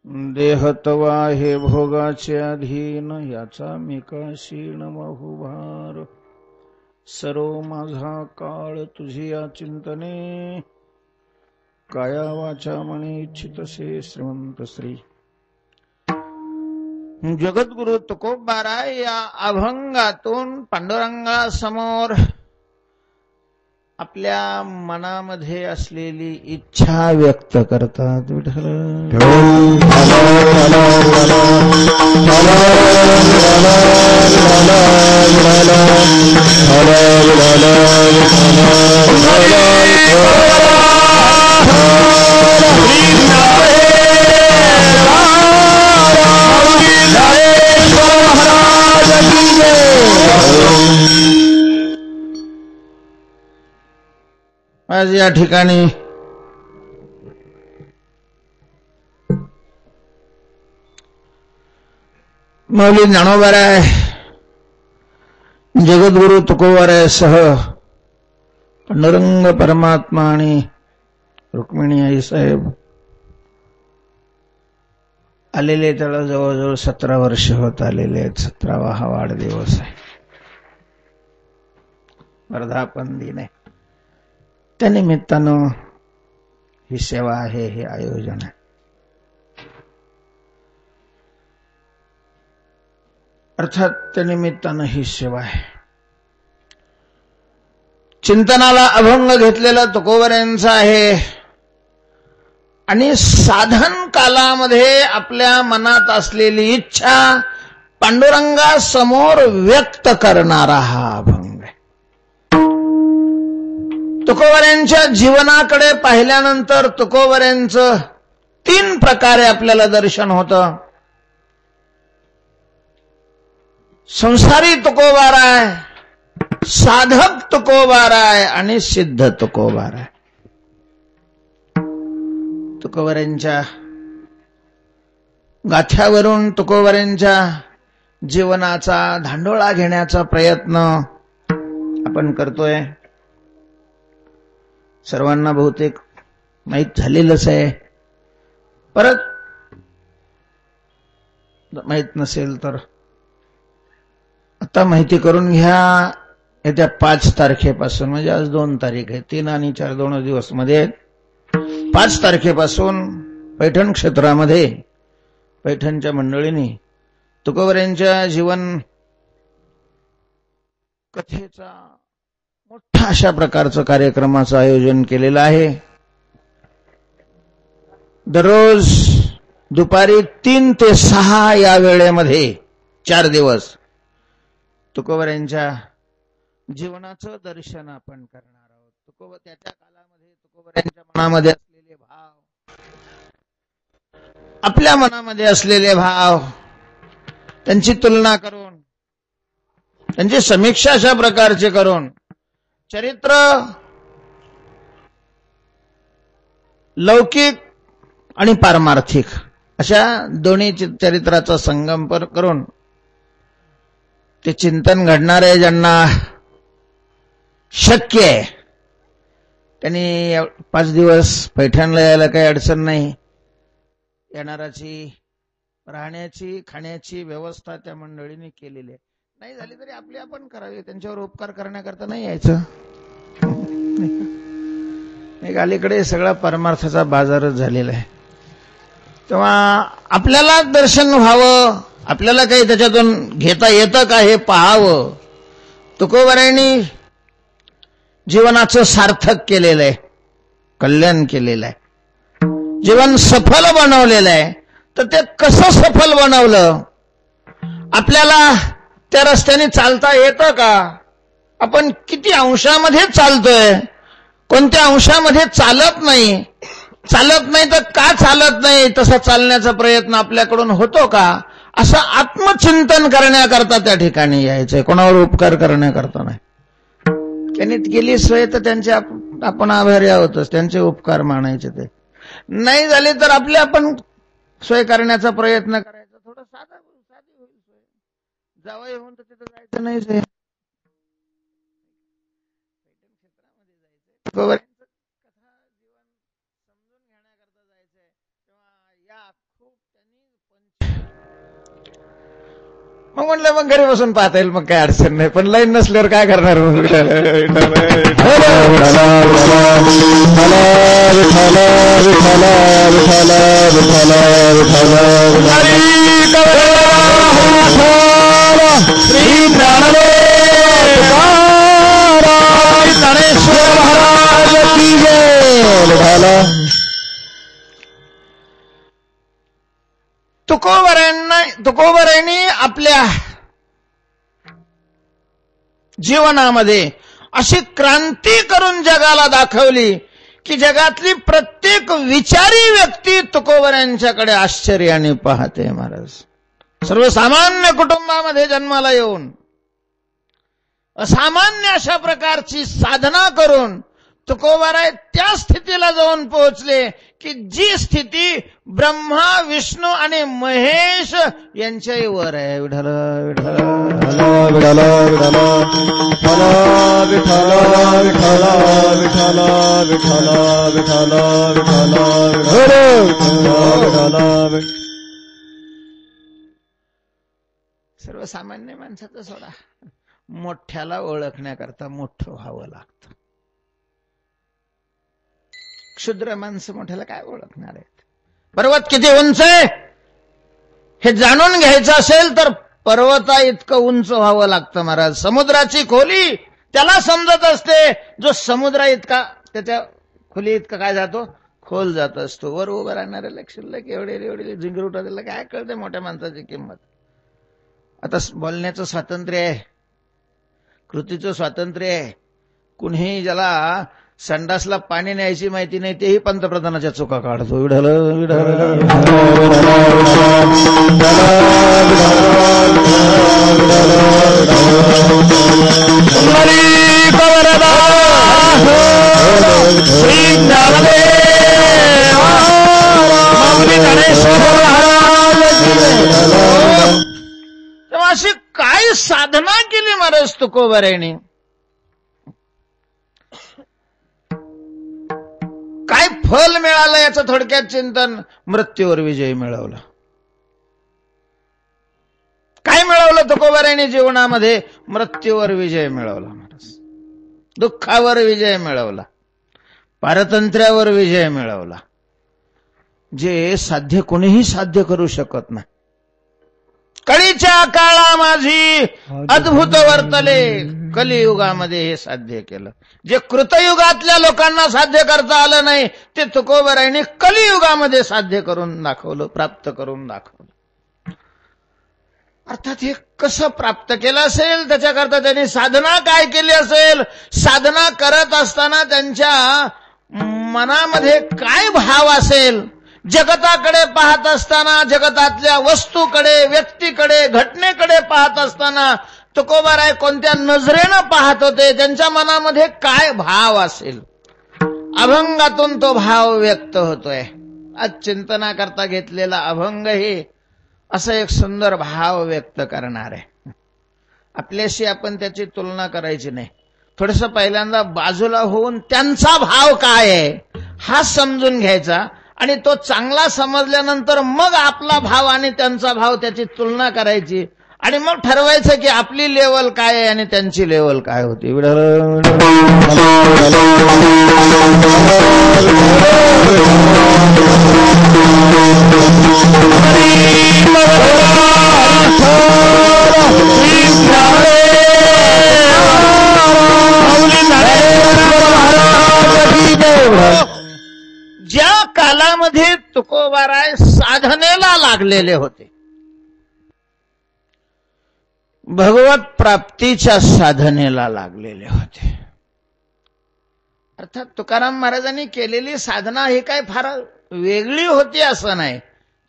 देह तवा हे भोगाचे अधीन, याचा मी काशीण बहुभार. सर्व माझा काळ तुझी या चिंतने, काया वाचा मने इच्छितसे श्रीमंत श्री. जगद्गुरु तुकोबाराय या अभंगातून पांडुरंगासमोर आपल्या मनामध्ये असलेली इच्छा व्यक्त करतात. विठ्ठल आज या ठिकाणी माऊली ज्ञानोबाराय जगद्गुरु तुकोबाराय सह पांडुरंग परमात्मा आणि रुक्मिणी आई साहेब आलेले. त्याला जवळजवळ 17 वर्ष होत आलेले आहेत. 17वा हा वाढदिवस आहे, वर्धापन दिन आहे. त्या निमित्तानं ही सेवा आहे, हे आयोजन आहे. अर्थात त्या निमित्तानं ही सेवा आहे. चिंतनाला अभंग समजलेला तुकोबारायांचा आहे आणि साधन कालामध्ये आपल्या मनात असलेली इच्छा पांडुरंगासमोर व्यक्त करणारा हा अभंग आहे. तुकोबारायांच्या जीवनाकडे पाहिल्यानंतर तुकोबारायांचं 3 प्रकारे आपल्याला दर्शन होतं. संसारी तुकोबाराय, साधक तुकोबाराय आणि सिद्ध तुकोबाराय. तुकोबारायांच्या गाथ्यावरून तुकोबारायांच्या जीवनाचा धांडोळा घेण्याचा प्रयत्न आपण करतोय. सर्वांना बहुतेक माहीत झालेलंच आहे. परत माहीत नसेल तर आता माहिती करून घ्या. येत्या 5 तारखेपासून, म्हणजे आज 2 तारीख आहे, 3 आणि 4 2 दिवस मध्ये 5 तारखेपासून पैठण क्षेत्रामध्ये पैठणच्या मंडळींनी तुकोबारायांच्या जीवन कथेचा मोठा अशा प्रकारचं कार्यक्रमाचं आयोजन केलेलं आहे. दररोज दुपारी 3 ते 6 या वेळेमध्ये 4 दिवस तुकोबारायांच्या जीवनाचं दर्शन आपण करणार आहोत. त्याच्या कालामध्ये तुकोबारायांच्या मनामध्ये असलेले भाव, आपल्या मनामध्ये असलेले भाव, त्यांची तुलना करून, त्यांची समीक्षा अशा प्रकारचे करून चरित्र लौकिक आणि पारमार्थिक अशा दोन्ही चरित्राचा संगम करून ते चिंतन घडणारे ज्यांना शक्य आहे त्यांनी 5 दिवस पैठणला यायला काही अडचण नाही. येणाराची राहण्याची खाण्याची व्यवस्था त्या मंडळींनी केलेली आहे. नाही झाली तरी आपली आपण करावी. त्यांच्यावर उपकार करण्याकरता नाही यायचं. एक अलीकडे सगळा परमार्थाचा बाजारच झालेला आहे. तेव्हा आपल्याला दर्शन व्हावं, आपल्याला काही त्याच्यातून घेता येतं का हे पाहावं. तुकोबारायांनी जीवनाचं सार्थक केलेलं आहे, कल्याण केलेलं आहे, जीवन सफल बनवलेलं आहे. तर ते कसं सफल बनवलं, आपल्याला त्या रस्त्याने चालता येतं का, आपण किती अंशामध्ये चालतोय, कोणत्या अंशामध्ये चालत नाही, चालत नाही तर का चालत नाही, तसा चालण्याचा प्रयत्न आपल्याकडून होतो का, असं आत्मचिंतन करण्याकरता त्या ठिकाणी यायचंय. कोणावर उपकार करण्याकरता नाही. त्यांनी केली सोय तर त्यांचे आपण आभारी आहोतच, त्यांचे उपकार मानायचे. ते नाही झाले तर आपले आपण सोय करण्याचा प्रयत्न करायचा. थोडं साधी होईल सोय. जावई होऊन तर तिथं जायचं नाही. सोय क्षेत्रामध्ये जायचंय, कथा जीवन समजून घेण्याकरता जायचंय. तेव्हा या खूप मग म्हटलं मग घरी बसून पाहता येईल, मग काय अडचण नाही. पण लाईन नसल्यावर काय करणार मग? श्री ज्ञानेश्वर महाराज की जय. तुकोबरायांनी आपल्या जीवनामध्ये अशी क्रांती करून जगाला दाखवली की जगातली प्रत्येक विचारी व्यक्ती तुकोबरायांच्याकडे आश्चर्याने पाहते. महाराज सर्वसामान्य कुटुंबामध्ये जन्माला येऊन असामान्य अशा प्रकारची साधना करून तुकोबाराय त्या स्थितीला जाऊन पोहोचले की जी स्थिती ब्रह्मा, विष्णू आणि महेश यांच्याही वर आहे. विठ्ठल विठ्ठल विठ्ठल विठ्ठल विठ्ठल विठ्ठल विठ्ठल विठ्ठल. सर्वसामान्य माणसाचं सोडा, मोठ्याला ओळखण्याकरता मोठं व्हावं लागतं. क्षुद्र माणसं मोठ्याला काय ओळखणार आहेत? पर्वत किती उंच आहे हे जाणून घ्यायचं असेल तर पर्वता इतकं उंच व्हावं लागतं. महाराज समुद्राची खोली त्याला समजत असते जो समुद्रा इतका त्याच्या खोली इतका काय जातो, खोल जात असतो. वर उभं राहणाऱ्याला शिल्लक एवढे झिंगरूटा त्याला काय कळते मोठ्या माणसाची किंमत. आता बोलण्याचं स्वातंत्र्य आहे, कृतीचं स्वातंत्र्य आहे. कुणीही ज्याला संडासला पाणी न्यायची माहिती नाही तेही पंतप्रधानाच्या चुका काढतो. विढल विढल तेव्हा अशी काय साधना केली महाराज तुकोबारायांनी, काय फल मिळालं याचं थोडक्यात चिंतन. मृत्यूवर विजय मिळवला. काय मिळवलं तुकोबारायांनी जीवनामध्ये? मृत्यूवर विजय मिळवला महाराज, दुःखावर विजय मिळवला, पारतंत्र्यावर विजय मिळवला, जे साध्य कोणीही साध्य करू शकत नाही. कळीच्या काळा माझी अद्भुत वर्तले, कलियुगामध्ये हे साध्य केलं. जे कृतयुगातल्या लोकांना साध्य करता आलं नाही ते तुकोबारायांनी कलियुगामध्ये साध्य करून दाखवलं, प्राप्त करून दाखवलं. अर्थात हे कसं प्राप्त केलं असेल, त्याच्याकरता त्यांनी साधना काय केली असेल, साधना करत असताना त्यांच्या मनामध्ये काय भाव असेल, जगताकडे पाहत असताना, जगतातल्या वस्तूकडे, व्यक्तीकडे, घटनेकडे पाहत असताना तुकोबाराय कोणत्या नजरेनं पाहत होते, त्यांच्या मनामध्ये काय भाव असेल. अभंगातून तो भाव व्यक्त होतोय. आज चिंतनाकरता घेतलेला अभंग हे असं एक सुंदर भाव व्यक्त करणार आहे. आपल्याशी आपण त्याची तुलना करायची नाही. थोडंसं पहिल्यांदा बाजूला होऊन त्यांचा भाव काय आहे हा समजून घ्यायचा आणि तो चांगला समजल्यानंतर मग आपला भाव आणि त्यांचा भाव त्याची तुलना करायची आणि मग ठरवायचं की आपली लेवल काय आहे आणि त्यांची लेवल काय होती. ज्या कालामध्ये तुकोबाराय साधनेला लागलेले होते, भगवत प्राप्तीच्या साधनेला लागलेले होते. अर्थात तुकाराम महाराजांनी केलेली साधना ही काय फार वेगळी होती असं नाही.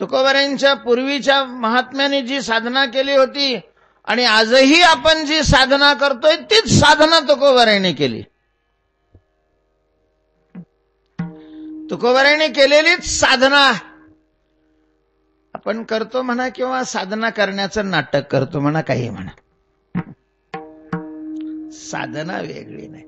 तुकोबारायांच्या पूर्वीच्या महात्म्याने जी साधना केली होती आणि आजही आपण जी साधना करतोय तीच साधना तुकोबारायांनी केली. तुकोबारायांनी केलेलीच साधना आपण करतो म्हणा किंवा साधना करण्याचं नाटक करतो म्हणा, काही म्हणा, साधना वेगळी नाही.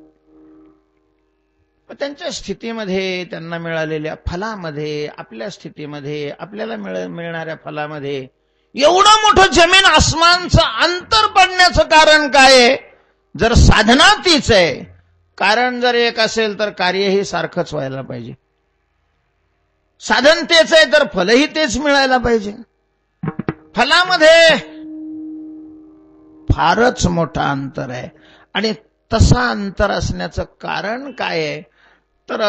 त्यांच्या स्थितीमध्ये, त्यांना मिळालेल्या फलामध्ये, आपल्या स्थितीमध्ये, आपल्याला मिळणाऱ्या फलामध्ये एवढं मोठं जमीन आसमानचं अंतर पडण्याचं कारण काय आहे? जर साधना तीच आहे, कारण जर एक असेल तर कार्यही सारखंच व्हायला पाहिजे. साधन तेच आहे तर फलही तेच मिळायला पाहिजे. फलामध्ये फारच मोठा अंतर आहे. आणि तसा अंतर असण्याचं कारण काय आहे? तर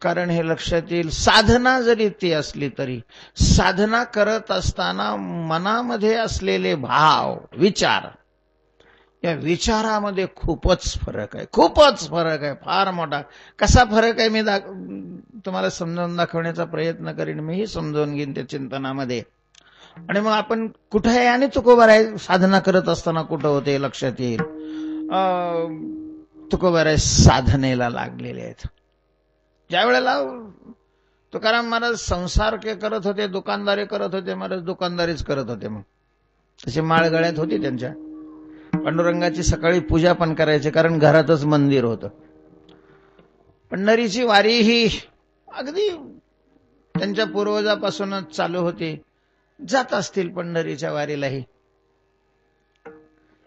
कारण हे लक्षात येईल, साधना जरी ती असली तरी साधना करत असताना मनामध्ये असलेले भाव, विचार, या विचारामध्ये खूपच फरक आहे. खूपच फरक आहे, फार मोठा. कसा फरक आहे मी तुम्हाला समजावून दाखवण्याचा प्रयत्न करीन. मीही समजावून घेईन त्या चिंतनामध्ये. आणि मग आपण कुठं आहे आणि तुकोबार आहे साधना करत असताना कुठं होते लक्षात येईल. तुकोबार आहे साधनेला लागलेले आहेत. ज्या वेळेला तुकाराम महाराज संसार करत होते, दुकानदारी करत होते, महाराज दुकानदारीच करत होते. मग तशी माळ गळ्यात होती त्यांच्या. पांडुरंगाची सकाळी पूजा पण करायची, कारण घरातच मंदिर होतं. पंढरीची वारी ही अगदी त्यांच्या पूर्वजापासूनच चालू होती. जात असतील पंढरीच्या वारीलाही.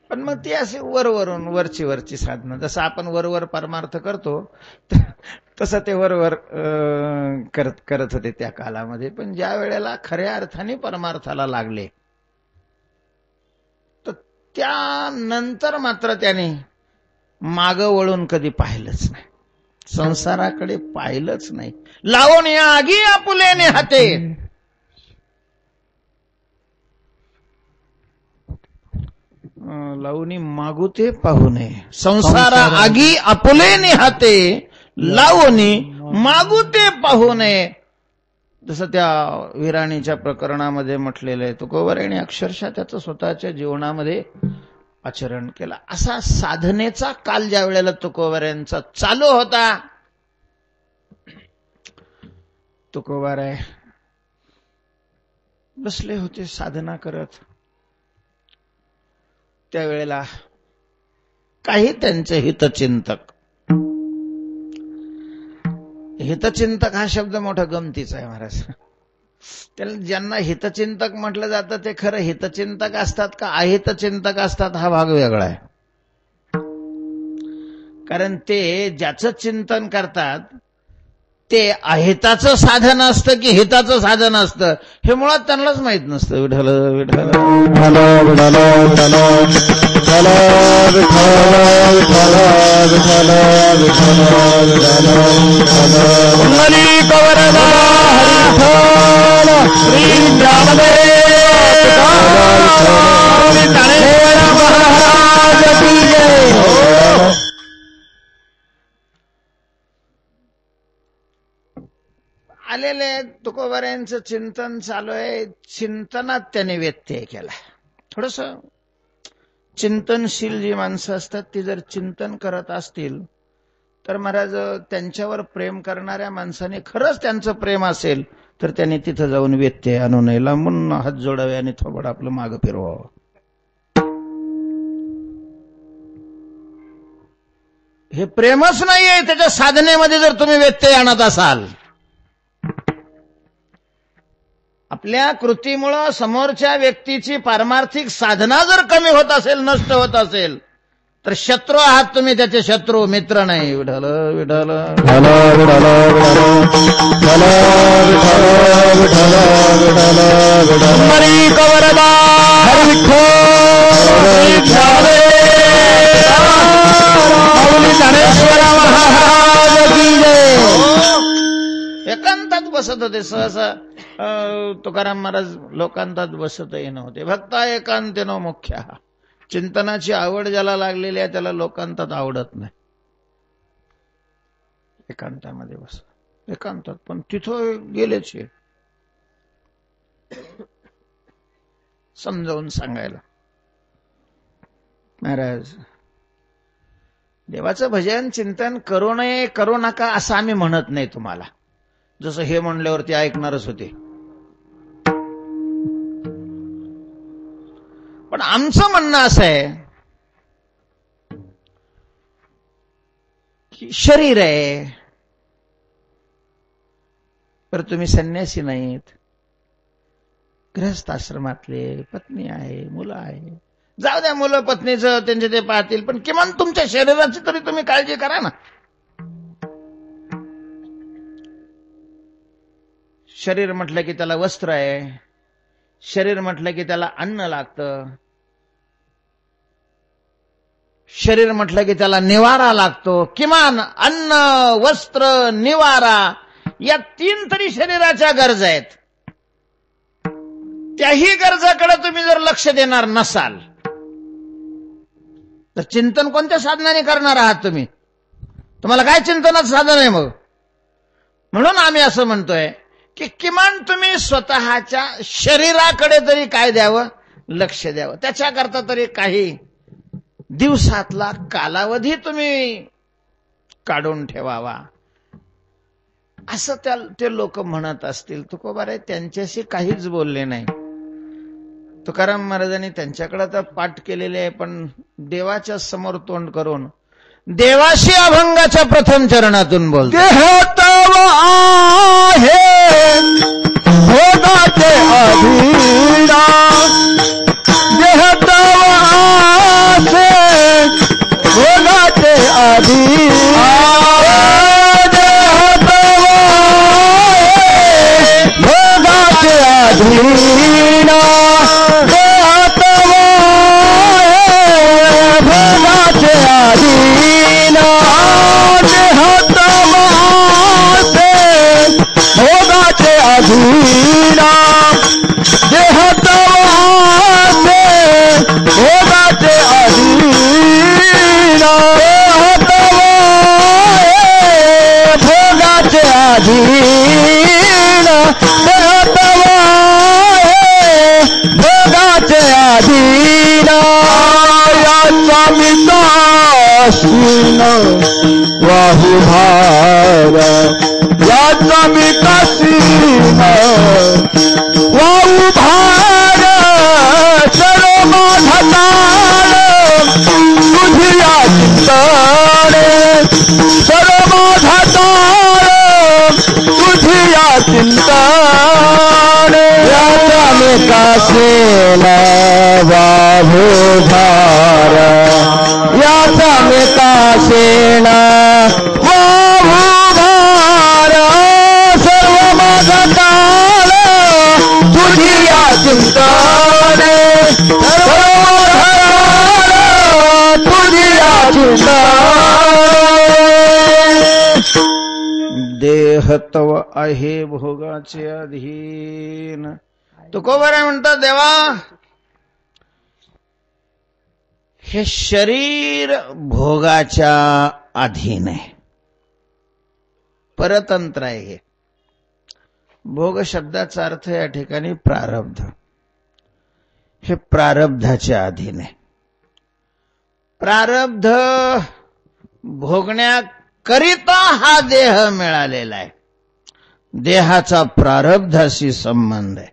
पण मग ती अशी वरवरून वरची साधना, जसं आपण वरवर परमार्थ करतो तसं ते वरवर करत होते त्या कालामध्ये. पण ज्या वेळेला खऱ्या अर्थाने परमार्थाला लागले तर त्यानंतर मात्र त्याने मागं वळून कधी पाहिलंच नाही, संसाराकडे पाहिलंच नाही. लावून या आगी आपुलेने हाते, लावणी मागुते पाहू नये. संसारा आगी आपुलेने हाते, लावणी मागुते पाहू नये. जसं त्या विराणीच्या प्रकरणामध्ये म्हटलेलं आहे. तुकोबारायांनी अक्षरशः त्याचं स्वतःच्या जीवनामध्ये आचरण केलं. असा साधनेचा काल ज्या वेळेला तुकोबारायांचा चालू होता, तुकोबाराय बसले होते साधना करत. त्यावेळेला काही त्यांचे हितचिंतक, हितचिंतक हा शब्द मोठा गमतीचा आहे महाराज. त्याला ज्यांना हितचिंतक म्हटलं जातं ते खरं हितचिंतक असतात का अहितचिंतक असतात हा भाग वेगळा आहे. कारण ते ज्याचं चिंतन करतात ते अहिताचं साधन असतं की हिताचं साधन असतं हे मुळात त्यांनाच माहित नसतं. विठ्ठल विठ्ठल विठ्ठल विठ्ठल विठ्ठल आलेले तुकोबारायांचं चिंतन चालू आहे. चिंतनात त्याने व्यत्यय केला. थोडस चिंतनशील जी माणसं असतात ती जर चिंतन करत असतील तर महाराज त्यांच्यावर प्रेम करणाऱ्या माणसाने खरंच त्यांचं प्रेम असेल तर त्यांनी तिथं जाऊन व्यत्यय आणू नये. लांबून हात जोडावे आणि थोबड आपलं मागं फिरवावं. हे प्रेमच नाहीये. त्याच्या साधनेमध्ये जर तुम्ही व्यत्यय आणत असाल, आपल्या कृतीमुळं समोरच्या व्यक्तीची पारमार्थिक साधना जर कमी होत असेल, नष्ट होत असेल तर शत्रू आहात तुम्ही, त्याचे शत्रू, मित्र नाही. विठ्ठल विठ्ठल एकांतात बसत होते. सहसा तुकाराम महाराज लोकांतात बसतही नव्हते. भक्ता एकांतेनो मुख्य. चिंतनाची आवड ज्याला लागलेली आहे त्याला लोकांतात आवडत नाही. एकांतामध्ये बस, एकांतात. पण तिथं गेलेच समजावून सांगायला. महाराज देवाचं भजन चिंतन करू नये, करू नका असं आम्ही म्हणत नाही तुम्हाला. जसं हे म्हणल्यावर ते ऐकणारच होते. पण आमचं म्हणणं असं आहे की शरीर आहे, तर तुम्ही संन्यासी नाहीत. गृहस्थ आश्रमातले, पत्नी आहे, मुलं आहे. जाऊ द्या, मुलं पत्नीचं त्यांचे ते पाहतील, पण किमान तुमच्या शरीराची तरी तुम्ही काळजी करा ना. शरीर म्हटलं की त्याला वस्त्र आहे, शरीर म्हटलं की त्याला अन्न लागतं, शरीर म्हटलं की त्याला निवारा लागतो. किमान अन्न, वस्त्र, निवारा या 3 तरी शरीराच्या गरजा आहेत. त्याही गरजाकडे तुम्ही जर लक्ष देणार नसाल तर चिंतन कोणत्या साधनाने करणार आहात तुम्ही? तुम्हाला काय चिंतनाचं साधन आहे मग? म्हणून आम्ही असं म्हणतोय की किमान तुम्ही स्वतःच्या शरीराकडे तरी काय द्यावं, लक्ष द्यावं. त्याच्याकरता तरी काही दिवसातला कालावधी तुम्ही काढून ठेवावा, असं ते लोक म्हणत असतील. तुकोबाराय त्यांच्याशी काहीच बोलले नाही. तुकाराम महाराजांनी त्यांच्याकडे तर पाठ केलेले आहे, पण देवाच्या समोर तोंड करून देवाशी अभंगाच्या प्रथम चरणातून बोलतो. देह तव आहे भोगाचे अधीरा, देह तव आहे भोगाचे अधीरा, देह तव आहे भोगाचे अधीरा, देह तव आहे भोगाचे अधीरा, देह तव आहे भोगाचे अधीरा, देह तव आहे भोगाचे अधीरा, देह तव आहे भोगाचे अधीरा, देह तव आहे भोगाचे अधीरा. याचा मिताशीन वाहू भार, याचा मिताशीन वाहू भार, सर्व माझा ताळ तुझी या चिंतने, सर्व माझा ताळ तुझी या चिंतने. याचा मिताशीन वाहू भार, याचा मिताशीन वाहू भार, सर्व माझा ताळ तुझी या चिंतने, सर्व माझा ताळ तुझी या चिंतने. देह तव आहे भोगाचे अधीन. तुकोबाराय म्हणतात, देवा हे शरीर भोगाच्या अधीन आहे, परतंत्र आहे. हे भोग शब्दाचा अर्थ या ठिकाणी प्रारब्ध. हे प्रारब्धाच्या अधीन आहे. प्रारब्ध भोगण्याकरिता हा देह मिळालेला आहे. देहाचा प्रारब्धाशी संबंध आहे.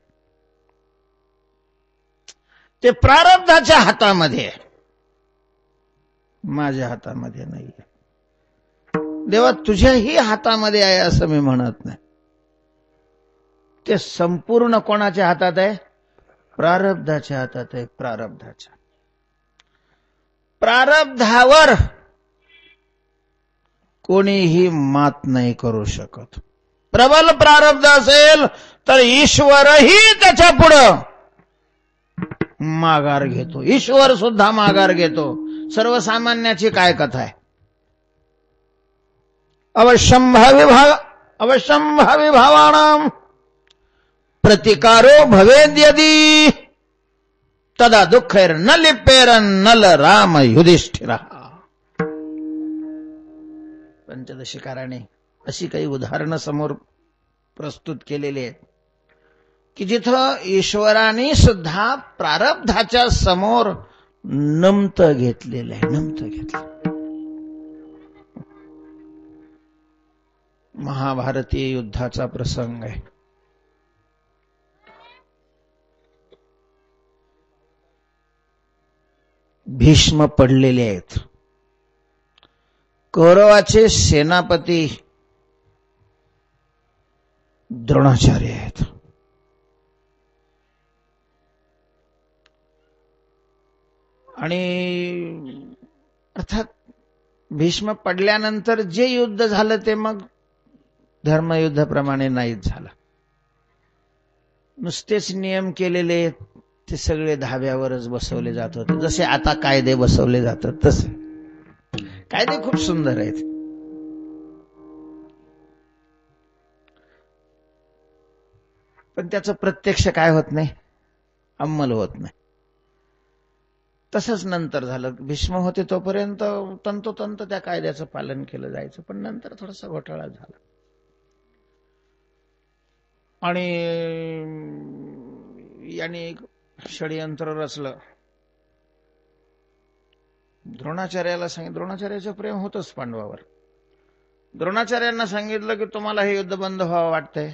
ते प्रारब्धाच्या हातामध्ये आहे, माझ्या हातामध्ये नाहीये. देवा तुझ्याही हातामध्ये आहे असं मी म्हणत नाही. ते संपूर्ण कोणाच्या हातात आहे? प्रारब्धाच्या हातात आहे. प्रारब्धाच्या प्रारब्धावर कोणीही मात नाही करू शकत. प्रबल प्रारब्ध असेल तर ईश्वरही त्याच्या पुढं माघार घेतो. ईश्वर सुद्धा माघार घेतो. सर्वसामान्याची काय कथा आहे? अवश्यं भावी भावानां प्रतिकारो भवेद्यदि तदा दुःखैर्न लिप्येरन्नल राम युधिष्ठिरः. पंचदशिकाराने अशी काही उदाहरणं समोर प्रस्तुत केलेली आहेत की जिथं ईश्वराने सुद्धा प्रारब्धाच्या समोर नमत घेतलेलं आहे. नमत घेतलं. महाभारतीय युद्धाचा प्रसंग आहे. भीष्म पडलेले आहेत. कौरवाचे सेनापती द्रोणाचार्य आहेत. आणि अर्थात भीष्म पडल्यानंतर जे युद्ध झालं ते मग धर्मयुद्धाप्रमाणे नाहीच झालं. नुसतेच नियम केलेले ते सगळे धाब्यावरच बसवले जात होते. जसे आता कायदे बसवले जातात तसे. कायदे खूप सुंदर आहेत, पण त्याचं प्रत्यक्ष काय होत नाही, अंमल होत नाही. तसंच नंतर झालं. भीष्म होते तोपर्यंत तंतोतंत त्या कायद्याचं पालन केलं जायचं, पण नंतर थोडासा घोटाळा झाला आणि याने एक षडयंत्र रचलं. द्रोणाचार्याला सांगितलं, द्रोणाचार्याचं प्रेम होतंच पांडवावर. द्रोणाचार्यांना सांगितलं की तुम्हाला हे युद्ध बंद व्हावं वाटतंय.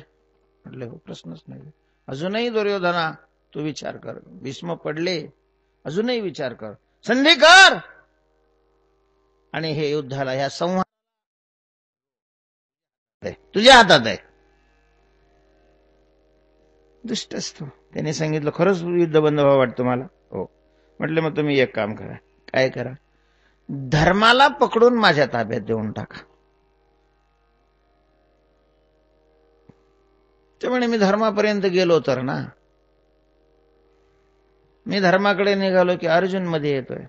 म्हटले हो, प्रश्नच नाही. अजूनही दुर्योधना तू विचार कर. भीष्म पडले, अजूनही विचार कर, संधी कर आणि हे युद्धाला, ह्या संवाद तुझ्या हातात आहे. दुष्ट असतो. त्याने सांगितलं खरंच युद्ध बंद व्हावं वाटतं मला. हो. म्हटले मग तुम्ही एक काम करा. काय करा? धर्माला पकडून माझ्या ताब्यात देऊन टाका. ते म्हणे मी धर्मापर्यंत गेलो तर ना, मी धर्माकडे निघालो की अर्जुन मध्ये येतोय.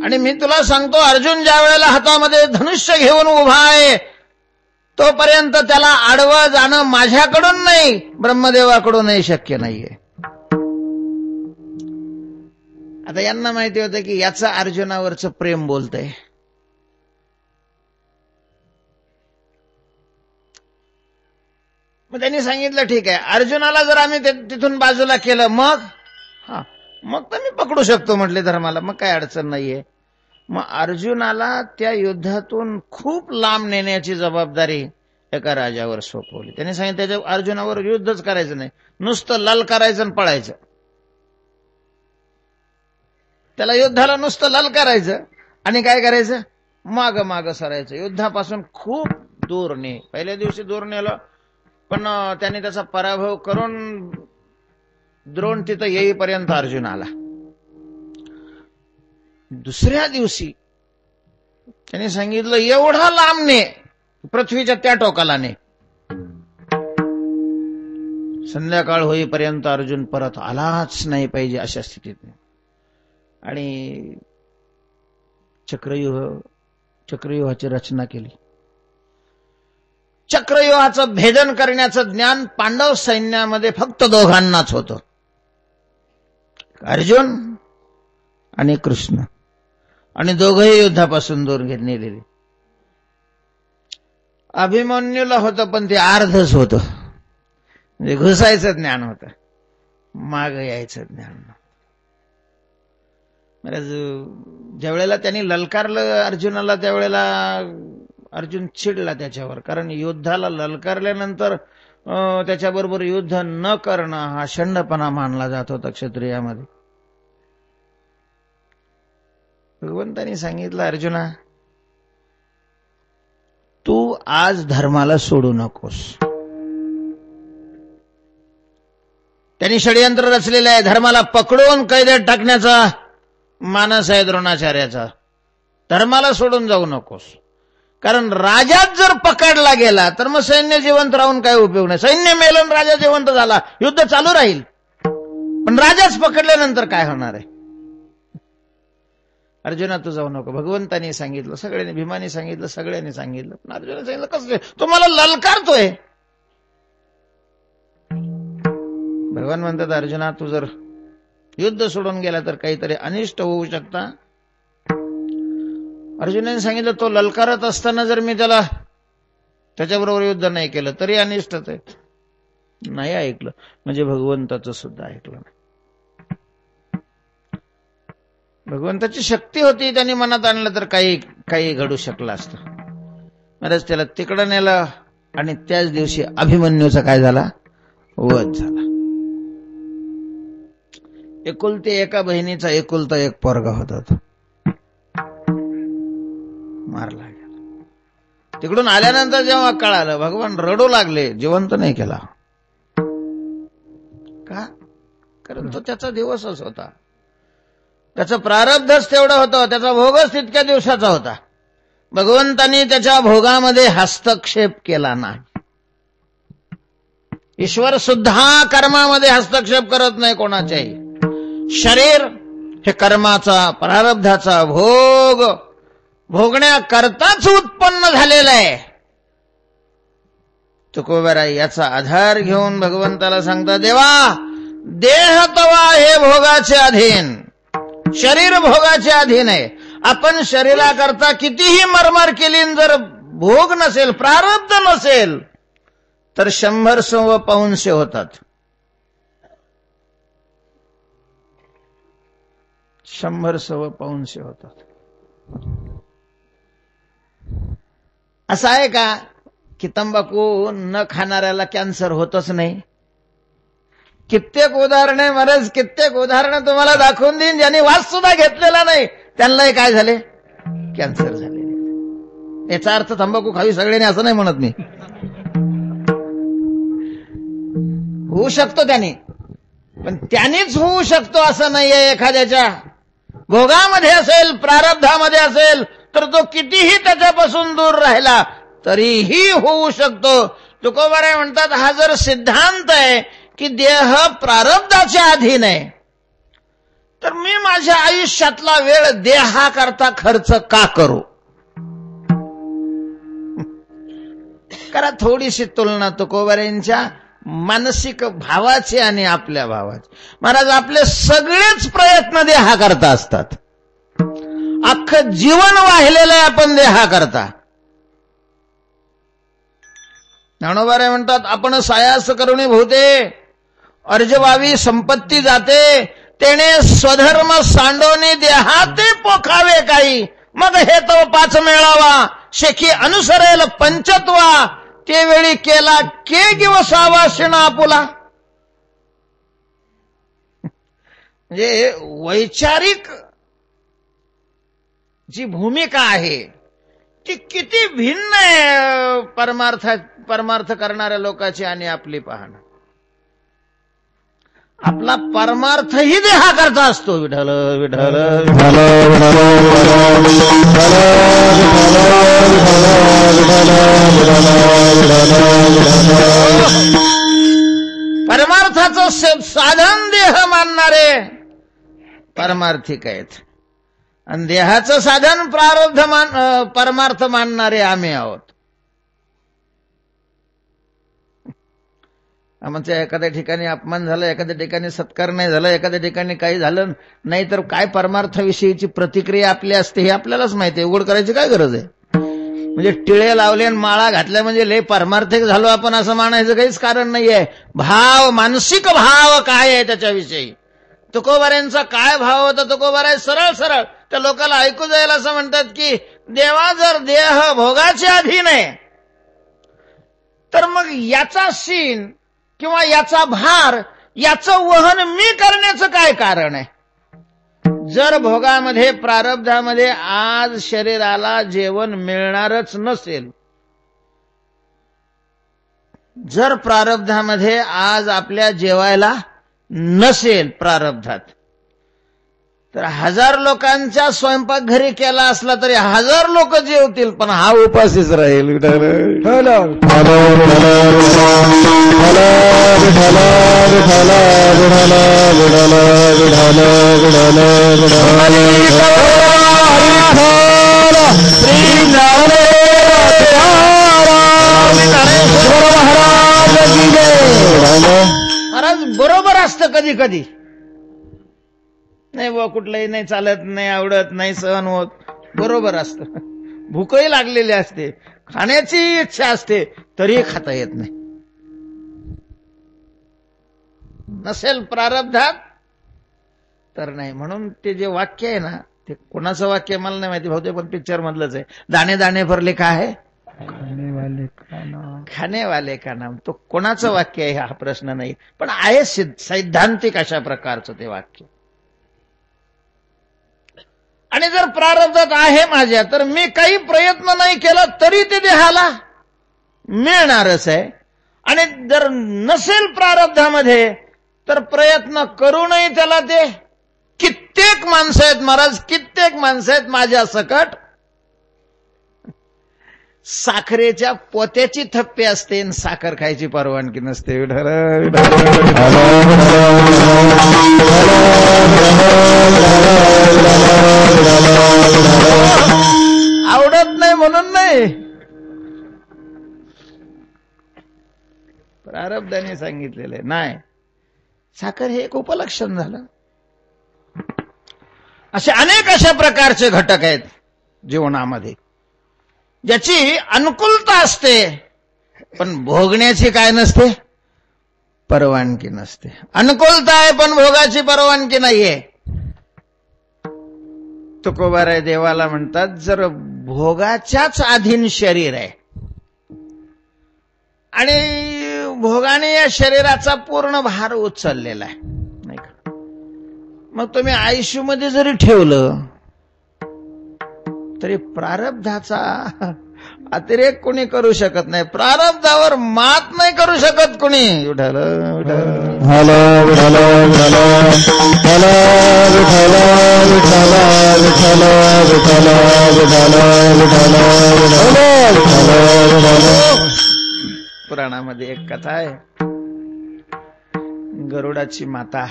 आणि मी तुला सांगतो, अर्जुन ज्या वेळेला हातामध्ये धनुष्य घेऊन उभा आहे तोपर्यंत त्याला आडवं जाणं माझ्याकडून नाही, ब्रह्मदेवाकडूनही शक्य नाहीये. आता यांना माहिती होतं की याचं अर्जुनावरचं प्रेम बोलतंय. मग त्यांनी सांगितलं ठीक आहे, अर्जुनाला जर आम्ही तिथून बाजूला केलं मग मग तर मी पकडू शकतो म्हटले धर्माला, मग काय अडचण नाहीये. मग अर्जुनाला त्या युद्धातून खूप लांब नेण्याची जबाबदारी एका राजावर सोपवली. त्यांनी सांगितलं त्याच्या अर्जुनावर युद्धच करायचं नाही, नुसतं ललकारायचं आणि पळायचं. त्याला युद्धाला नुसतं ललकारायचं आणि काय करायचं, माग माग सरायचं. युद्धापासून खूप दूर ने. पहिल्या दिवशी दूर नेलं, पण त्याने त्याचा पराभव करून द्रोण तिथं येईपर्यंत अर्जुन आला. दुसऱ्या दिवशी त्याने सांगितलं एवढा लांब ने, पृथ्वीच्या त्या टोकाला ने. संध्याकाळ होईपर्यंत अर्जुन परत आलाच नाही पाहिजे अशा स्थितीत. आणि चक्रव्यूहाची रचना केली. चक्रव्यूहाचं भेदन करण्याचं ज्ञान पांडव सैन्यामध्ये फक्त दोघांनाच होतं, अर्जुन आणि कृष्ण. आणि दोघंही युद्धापासून दूर नेलेले. अभिमन्यूला होतं पण ते अर्धच होतं, म्हणजे घुसायचं ज्ञान होतं, माग यायचं ज्ञान नव्हतं. ज्या वेळेला त्यांनी ललकारलं अर्जुनाला त्यावेळेला अर्जुन चिडला त्याच्यावर, कारण युद्धाला ललकारल्यानंतर त्याच्याबरोबर युद्ध न करणं हा शंडपणा मानला जात होता क्षत्रियामध्ये. भगवंतांनी सांगितलं अर्जुना तू आज धर्माला सोडू नकोस. त्यांनी षडयंत्र रचलेलं आहे, धर्माला पकडून कैदेत टाकण्याचा मानस आहे द्रोणाचार्याचा. धर्माला सोडून जाऊ नकोस, कारण राजाच जर पकडला गेला तर मग सैन्य जिवंत राहून काय उपयोग नाही. सैन्य मेलं, राजा जिवंत झाला, युद्ध चालू राहील, पण राजाच पकडल्यानंतर काय होणार आहे. अर्जुना तू जाऊ नको. भगवंतांनी सांगितलं, सगळ्यांनी, भीमाने सांगितलं, सगळ्यांनी सांगितलं, पण अर्जुनाने सांगितलं कसं तुम्हाला ललकारतोय. भगवान म्हणतात अर्जुना तू जर युद्ध सोडून गेला तर काहीतरी अनिष्ट होऊ शकता. अर्जुनाने सांगितलं तो ललकारत असताना जर मी त्याच्याबरोबर युद्ध नाही केलं तरी अनिष्टच आहे. नाही ऐकलं म्हणजे भगवंताचं सुद्धा ऐकलं नाही. भगवंताची शक्ती होती, त्यांनी मनात आणलं तर काही घडू शकलं असतं. महाराज त्याला तिकडं नेलं आणि त्याच दिवशी अभिमन्यूचा काय झाला, वध झाला. एकुलते एका बहिणीचा एकुलता एक पोरगा होता, तो मारला गेला. तिकडून आल्यानंतर जेव्हा कळालं भगवान रडू लागले, जिवंत नाही केला. का? कारण तो त्याचा दिवसच होता. त्याचं प्रारब्धच तेवढं होतं, त्याचा भोगच तितक्या दिवसाचा होता. भगवंतांनी त्याच्या भोगामध्ये हस्तक्षेप केला नाही. ईश्वर सुद्धा कर्मामध्ये हस्तक्षेप करत नाही कोणाच्याही. शरीर हे कर्माचा प्रारब्धाचा भोग भोगण्याकरताच उत्पन्न झालेलं आहे. तुकोबाराय याचा आधार घेऊन भगवंताला सांगता, देवा देह तवा हे भोगाचे अधीन, शरीर भोगाचे अधीन आहे. आपण शरीराकरता कितीही मरमर केली, जर भोग नसेल, प्रारब्ध नसेल, तर 100 सव्वा पाऊणशे होतात. 100 सव्वा पाऊणशे होतात. असं आहे का की तंबाखू न खाणाऱ्याला कॅन्सर होतच नाही? कित्येक उदाहरणे महाराज, कित्येक उदाहरणं तुम्हाला दाखवून देईन, ज्यांनी वास सुद्धा घेतलेला नाही त्यांनाही काय झाले? कॅन्सर झाले. याचा अर्थ तंबाखू खावी सगळ्यांनी असं नाही म्हणत मी. होऊ शकतो त्याने, पण त्यानेच होऊ शकतो असं नाहीये. एखाद्याच्या भोगामध्ये असेल, प्रारब्धामध्ये असेल, तर तो कितीही त्याच्यापासून दूर राहिला तरीही होऊ शकतो. तुकोबाराय म्हणतात, हा जर सिद्धांत आहे की देह प्रारब्धाच्या अधीन आहे, तर मी माझ्या आयुष्यातला वेळ देहाकरता खर्च का करू? करा थोडीशी तुलना तुकोबारायांच्या मानसिक भावाची आणि आपल्या भावाची. महाराज, आपले सगळेच प्रयत्न देहाकरता असतात. अख्खं जीवन वाहिलेलं आहे आपण देहाकरता. ज्ञानोबाराय म्हणतात, आपण सायास करुणी भूते अर्जवावी संपत्ती जाते, तेने स्वधर्म सांडोनी देहाते पोखावे काही, मग हे तो 5 मेळावा शेखी अनुसरेल पंचत्वा, ते वेळी केला के गिवसावा शिणा आपुला. म्हणजे वैचारिक जी भूमिका आहे ती किती भिन्न आहे परमार्थ करणाऱ्या लोकांची आणि आपली. पाहणं, आपला परमार्थही देहाकरता असतो. विठ्ठल विठ्ठल परमार्थाचं साधन देह मानणारे परमार्थिक आहेत, आणि देहाचं साधन परमार्थ मानणारे आम्ही आहोत. आमच्या एखाद्या ठिकाणी अपमान झाला, एखाद्या ठिकाणी सत्कार नाही झाला, एखाद्या ठिकाणी काही झालं नाही, तर काय परमार्थाविषयीची प्रतिक्रिया आपली असते हे आपल्यालाच माहिती आहे. उघड करायची काय गरज आहे? म्हणजे टिळे लावले आणि माळा घातल्या म्हणजे लय परमार्थिक झालो आपण असं मानायचं काहीच कारण नाहीये. भाव, मानसिक भाव काय आहे त्याच्याविषयी. तुकोबारायांचा काय भाव होता? तुकोबाराय सरळ सरळ त्या लोकांना ऐकू जाईल असं म्हणतात की देवा जर देह भोगाचे अधीन आहे, तर मग याचा शीन किंवा याचा भार, याचं वहन मी करण्याचं काय कारण आहे? जर भोगामध्ये प्रारब्धामध्ये आज शरीराला जेवण मिळणारच नसेल, जर प्रारब्धामध्ये आज आपल्या जेवायला नसेल प्रारब्धात, तर 1000 लोकांचा स्वयंपाक घरी केला असला तरी 1000 लोक जेवतील, पण हा उपाशीच राहील. महाराज बरोबर असतं कधी कधी. नाही बुवा, कुठलंही नाही चालत, नाही आवडत, नाही सहन होत, बरोबर असतं. भूकही लागलेली असते, खाण्याची इच्छा असते, तरी खाता येत नाही. नसेल प्रारब्धात तर नाही. म्हणून ते जे वाक्य आहे ना, ते कोणाचं वाक्य मला नाही माहिती, बहुतेक पण पिक्चर मधलंच आहे. दाणे दाणे पर लिखा है खाने वाले का नाम. तो कोणाचं वाक्य आहे हा प्रश्न नाही, पण आहे सैद्धांतिक अशा प्रकारचं ते वाक्य. आणि जर प्रारब्धात आहे माझ्या, तर मी काही प्रयत्न नाही केला तरी ते देहाला मिळणारच आहे. आणि जर नसेल प्रारब्धामध्ये, तर प्रयत्न करूनही त्याला ते कित्येक कित्येक माणसं आहेत महाराज, कित्येक माणसं आहेत माझ्या सकट साखरेच्या पोत्याची थप्पी असते आणि साखर खायची परवानगी नसते. आवडत नाही म्हणून नाही, प्रारब्धाने सांगितलेलं आहे. नाही, साखर हे एक उपलक्षण झालं. असे अनेक अशा प्रकारचे घटक आहेत जीवनामध्ये ज्याची अनुकूलता असते पण भोगण्याची काय नसते, परवानगी नसते. अनुकूलता आहे पण भोगाची परवानगी नाहीये. तुकोबाराय देवाला म्हणतात, जर भोगाच्याच अधीन शरीर आहे आणि भोगाने या शरीराचा पूर्ण भार उचललेला आहे, नाही का, मग तुम्ही आयुष्यामध्ये जरी ठेवलं तरी प्रारब्धाचा अतिरेक कोणी करू शकत नाही. प्रारब्धावर मात नाही करू शकत कोणी. विठ्ठल विठ्ठल पुराणामध्ये एक कथा आहे. गरुडाची माता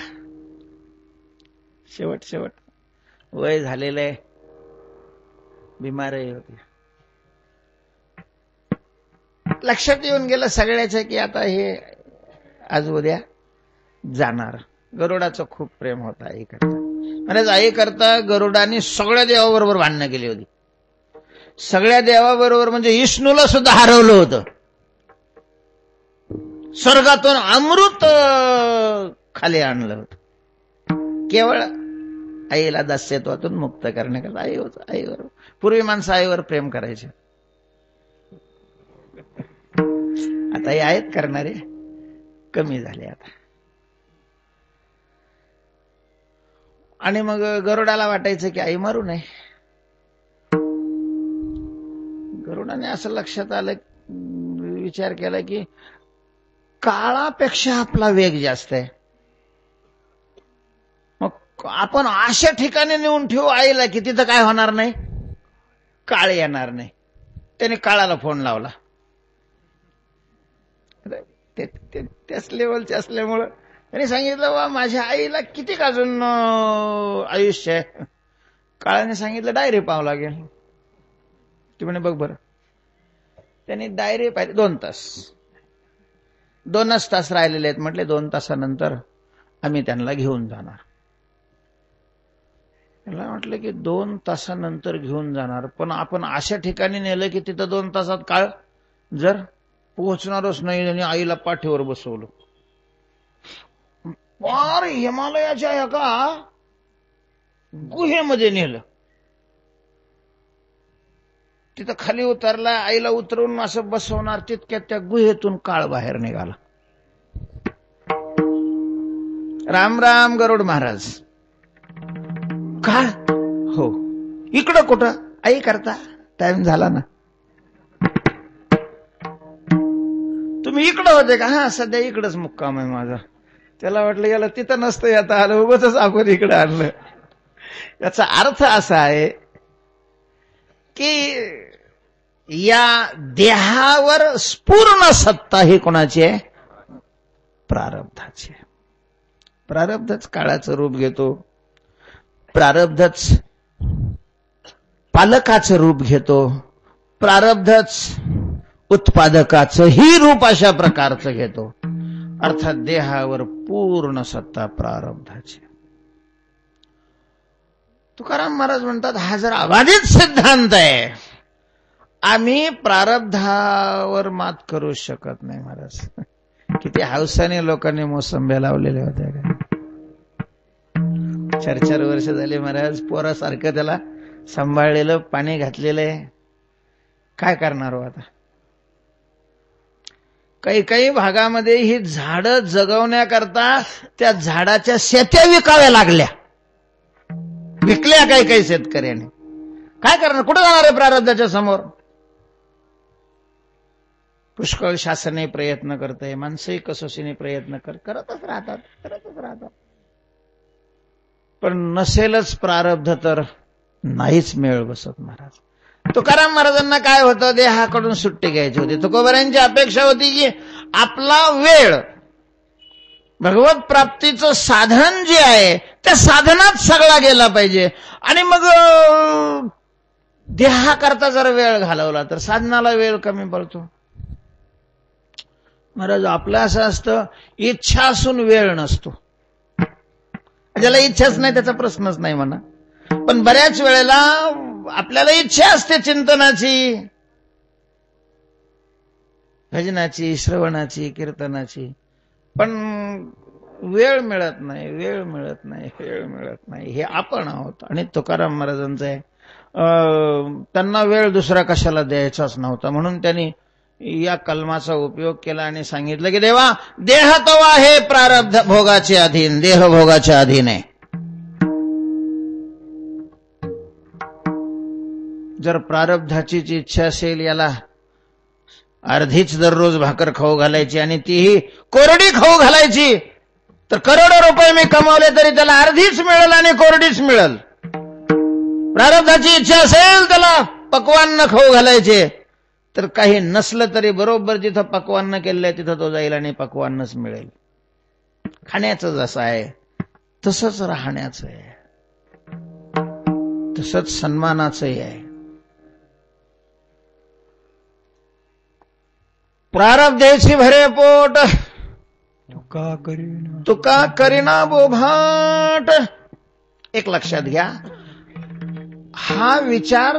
शेवट वय झालेलं आहे, बिमारही होती. लक्षात येऊन गेलं सगळ्याचं की आता हे आज उद्या जाणार. गरुडाचं खूप प्रेम होतं आई करता. म्हणजे आई करता गरुडाने सगळ्या देवाबरोबर भांडणं केली होती. सगळ्या देवाबरोबर म्हणजे विष्णूला सुद्धा हरवलं होतं. स्वर्गातून अमृत खाली आणलं होतं केवळ आईला दास्यत्वातून मुक्त करण्याकरता. आईवर पूर्वी माणसं आईवर प्रेम करायचे, आता हे आहेत करणारे कमी झाले आता. आणि मग गरुडाला वाटायचं की आई मारू नये. गरुडाने असं लक्षात आलं, विचार केला की काळापेक्षा आपला वेग जास्त आहे. मग आपण अशा ठिकाणी नेऊन ठेवू आईला की तिथं काय होणार नाही, काळ येणार नाही. त्याने काळाला फोन लावला. त्याच लेवलचे असल्यामुळं त्याने सांगितलं, वा माझ्या आईला किती अजून आयुष्य आहे. काळाने सांगितलं डायरी पाहावं लागेल. ती म्हणे बघ बरं. त्यांनी डायरी पाहिली. 2 तास, 2च तास राहिलेले आहेत. म्हटले 2 तासानंतर आम्ही त्यांना घेऊन जाणार. त्याला म्हटलं की 2 तासानंतर घेऊन जाणार, पण आपण अशा ठिकाणी नेलं की तिथं 2 तासात काळ जर पोहोचणारच नाही. आणि आईला पाठीवर बसवलं, पार हिमालयाच्या एका गुहेमध्ये नेलं. तिथं खाली उतरला, आईला उतरवून असं बसवणार, तितक्यात त्या गुहेतून काळ बाहेर निघाला. राम राम गरुड महाराज. काळ? हो. इकडं कुठं? आई करता टाइम झाला ना. तुम्ही इकडं होते का? हा, सध्या इकडंच मुक्काम आहे माझा. त्याला वाटलं याला तिथं नसतं आता आलं, उगाच आपण इकडं आणलं. याचा अर्थ असा आहे की या देहावर पूर्ण सत्ता ही कोणाची आहे? प्रारब्धाची. प्रारब्धच काळाचं रूप घेतो, प्रारब्धच पालकाचं रूप घेतो, प्रारब्धच उत्पादकाचं ही रूप अशा प्रकारचं घेतो. अर्थात देहावर पूर्ण सत्ता प्रारब्धाची. तुकाराम महाराज म्हणतात, हा जर अबाधित सिद्धांत आहे. आम्ही प्रारब्धावर मात करू शकत नाही. महाराज किती हौसाने लोकांनी मोसंब्या लावलेल्या होत्या का. 4-4 वर्ष झाले महाराज पोरासारखं त्याला सांभाळलेलं, पाणी घातलेलं आहे. काय करणार हो आता. काही भागामध्ये ही झाडं जगवण्याकरता त्या झाडाच्या शेत्या विकाव्या लागल्या, विकल्या काही शेतकऱ्याने. काय करणार, कुठं जाणार आहे प्रारब्धाच्या समोर. पुष्कळ शासनही प्रयत्न करते, माणसंही कसोशीने प्रयत्न करतच राहतात. पण नसेलच प्रारब्ध तर नाहीच मेळ बसत महाराज. तुकाराम महाराजांना काय होतं, देहाकडून सुट्टी घ्यायची होती. तुकोबारायांची अपेक्षा होती की आपला वेळ भगवत प्राप्तीचं साधन जे आहे त्या साधनात सगळा गेला पाहिजे. आणि मग देहाकरता जर वेळ घालवला तर साधनाला वेळ कमी पडतो. महाराज आपलं असं असतं, इच्छा असून वेळ नसतो. ज्याला इच्छाच नाही त्याचा प्रश्नच नाही म्हणा, पण बऱ्याच वेळेला आपल्याला इच्छा असते चिंतनाची, भजनाची, श्रवणाची, कीर्तनाची, पण वेळ मिळत नाही, वेळ मिळत नाही, वेळ मिळत नाही. हे आपण आहोत. आणि तुकाराम महाराजांचं आहे, त्यांना वेळ दुसरा कशाला द्यायचाच नव्हता, म्हणून त्यांनी या कलमाचा उपयोग केला आणि सांगितलं की देवा, देह तो आहे प्रारब्ध भोगाचे अधीन, देह भोगाच्या अधीन आहे. जर प्रारब्धाचीच इच्छा असेल, याला अर्धीच दररोज भाकर खाऊ घालायची आणि तीही कोरडी खाऊ घालायची, तर करोडो रुपये मी कमावले तरी त्याला अर्धीच मिळेल आणि कोरडीच मिळेल. प्रारब्धाची इच्छा असेल त्याला पक्वान्न खाऊ घालायचे, तर काही नसलं तरी बरोबर जिथं पक्वान्न केलंय तिथं तो जाईल आणि पक्वान्नच मिळेल. खाण्याचं जसं आहे तसंच राहण्याचं आहे, तसंच सन्मानाचंही आहे. प्रारब्धेची भरे पोट तुका करीना बोभाट. एक लक्षात घ्या, हा विचार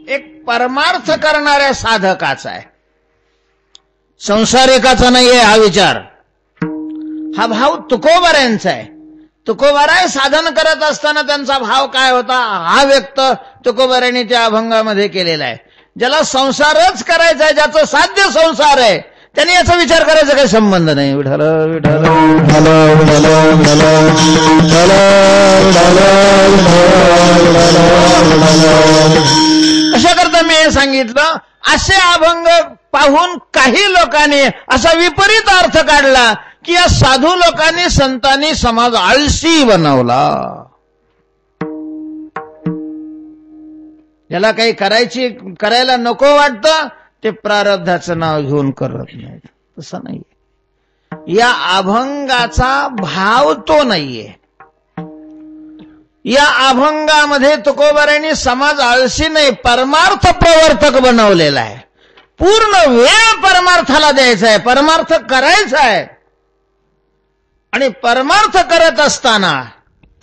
एक परमार्थ करणाऱ्या साधकाचा आहे, संसारिकाचा नाहीये हा विचार. हा भाव तुकोबारायांचा आहे. तुकोबाराय साधन करत असताना त्यांचा भाव काय होता हा व्यक्त तुकोबारायांनी त्या अभंगामध्ये केलेला आहे. ज्याला संसारच करायचा आहे, ज्याचं साध्य संसार आहे, त्यांनी याचा विचार करायचा काही संबंध नाही. विठ्ठल विठ्ठल अशा करता मी हे सांगितलं. असे अभंग पाहून काही लोकांनी असा विपरीत अर्थ काढला की या साधू लोकांनी, संतांनी समाज आळशी बनवला. ज्याला काही करायला नको वाटतं ते प्रारब्धाचं नाव घेऊन करत नाहीत. तसं नाहीये. या अभंगाचा भाव तो नाहीये. या अभंगामध्ये तुकोबारायांनी समाज आळशी नाही, परमार्थ प्रवर्तक बनवलेला आहे. पूर्ण वेळ परमार्थाला द्यायचा आहे, परमार्थ करायचा आहे. आणि परमार्थ करत असताना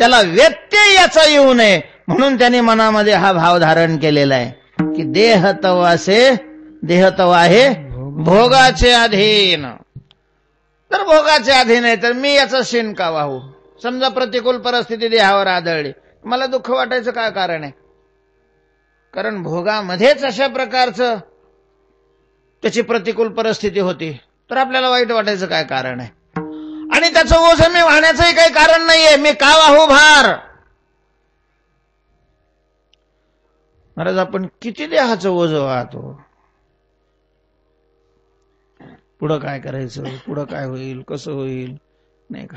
त्याला व्यत्यय याचा येऊ नये म्हणून त्यांनी मनामध्ये हा भाव धारण केलेला आहे की देह तव आहे भोगाचे अधीन. तर भोगाचे अधीन आहे तर मी याचा शिन का वाहू. समजा प्रतिकूल परिस्थिती देहावर आदळली, मला दुःख वाटायचं काय कारण आहे. कारण भोगामध्येच अशा प्रकारचं त्याची प्रतिकूल परिस्थिती होती, तर आपल्याला वाईट वाटायचं काय कारण आहे. आणि त्याचं ओझं मी वाहण्याचंही काही कारण नाहीये. मी का वाहू भार. महाराज आपण किती देहाचं ओझं वाहतो. पुढं काय करायचं, पुढं काय होईल, कसं होईल, नाही का.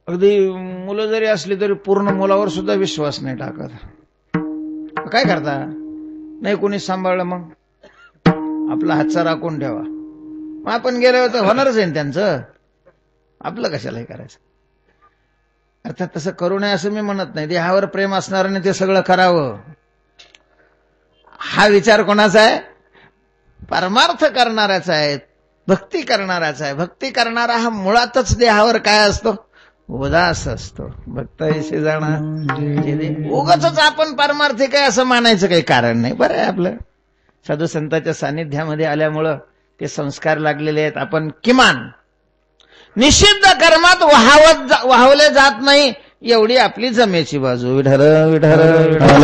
अगदी मुलं जरी असली तरी पूर्ण मुलावर सुद्धा विश्वास नाही टाकत. काय करता, नाही कोणी सांभाळलं मग आपला हातचा राखून ठेवा. मग आपण गेल्यावर तर होणारच आहे त्यांचं, आपलं कशालाही करायचं. अर्थात तसं करू नये असं मी म्हणत नाही. देहावर प्रेम असणाऱ्याने ते सगळं करावं. हा विचार कोणाचा आहे, परमार्थ करणाऱ्याचा आहे, भक्ती करणाऱ्याचा आहे. भक्ती करणारा हा मुळातच देहावर काय असतो, उदास असतो. भक्त ऐसे जाणार उगाचच आपण परमार्थिक आहे असं मानायचं काही कारण नाही. बरं आहे आपलं साधू संतांच्या सानिध्यामध्ये आल्यामुळं ते संस्कार लागलेले आहेत. आपण किमान निषिद्ध कर्मात वाहवले जात नाही एवढी आपली जमेची बाजू. विठ्ठल विठ्ठल विठ्ठल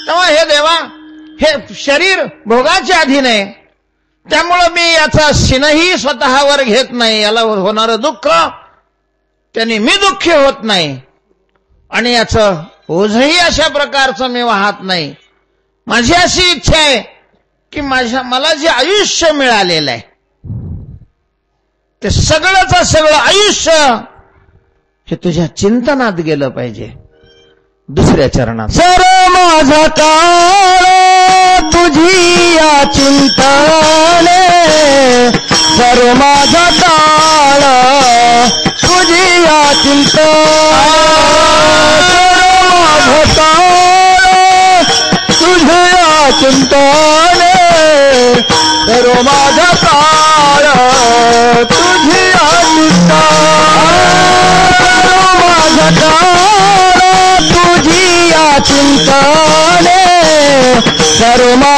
तेव्हा हे देवा, हे शरीर भोगाचे अधीन आहे, त्यामुळं मी याचा शिनही स्वतःवर घेत नाही. याला होणारं दुःख त्याने मी दुःखी होत नाही आणि याचं ओझही अशा प्रकारचं मी वाहत नाही. माझी अशी इच्छा आहे की मला जे आयुष्य मिळालेलं आहे ते सगळंच सगळं आयुष्य हे तुझ्या चिंतनात गेलं पाहिजे. दुसऱ्या चरणात सर्व माझा काळ तुझी या चिंतने, सर्व माझा काळ तुझी या चिंतने, सर्व माझा काळ तुझी या चिंतने, सर्व माझा काळ तुझी या चिंतने, सर्व माझा काळ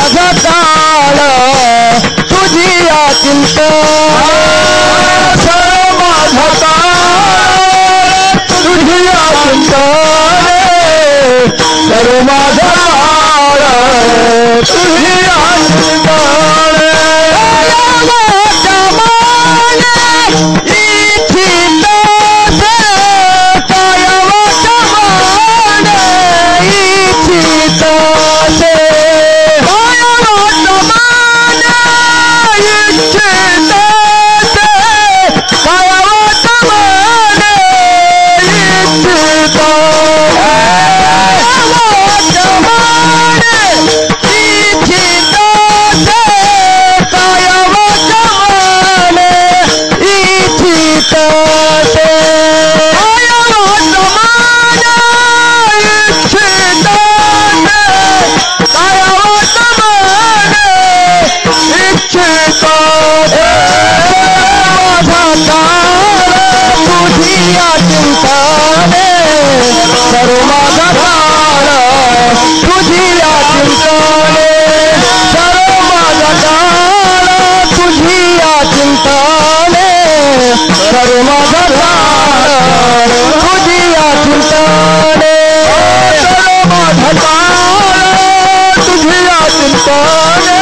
तुझी या चिंतने,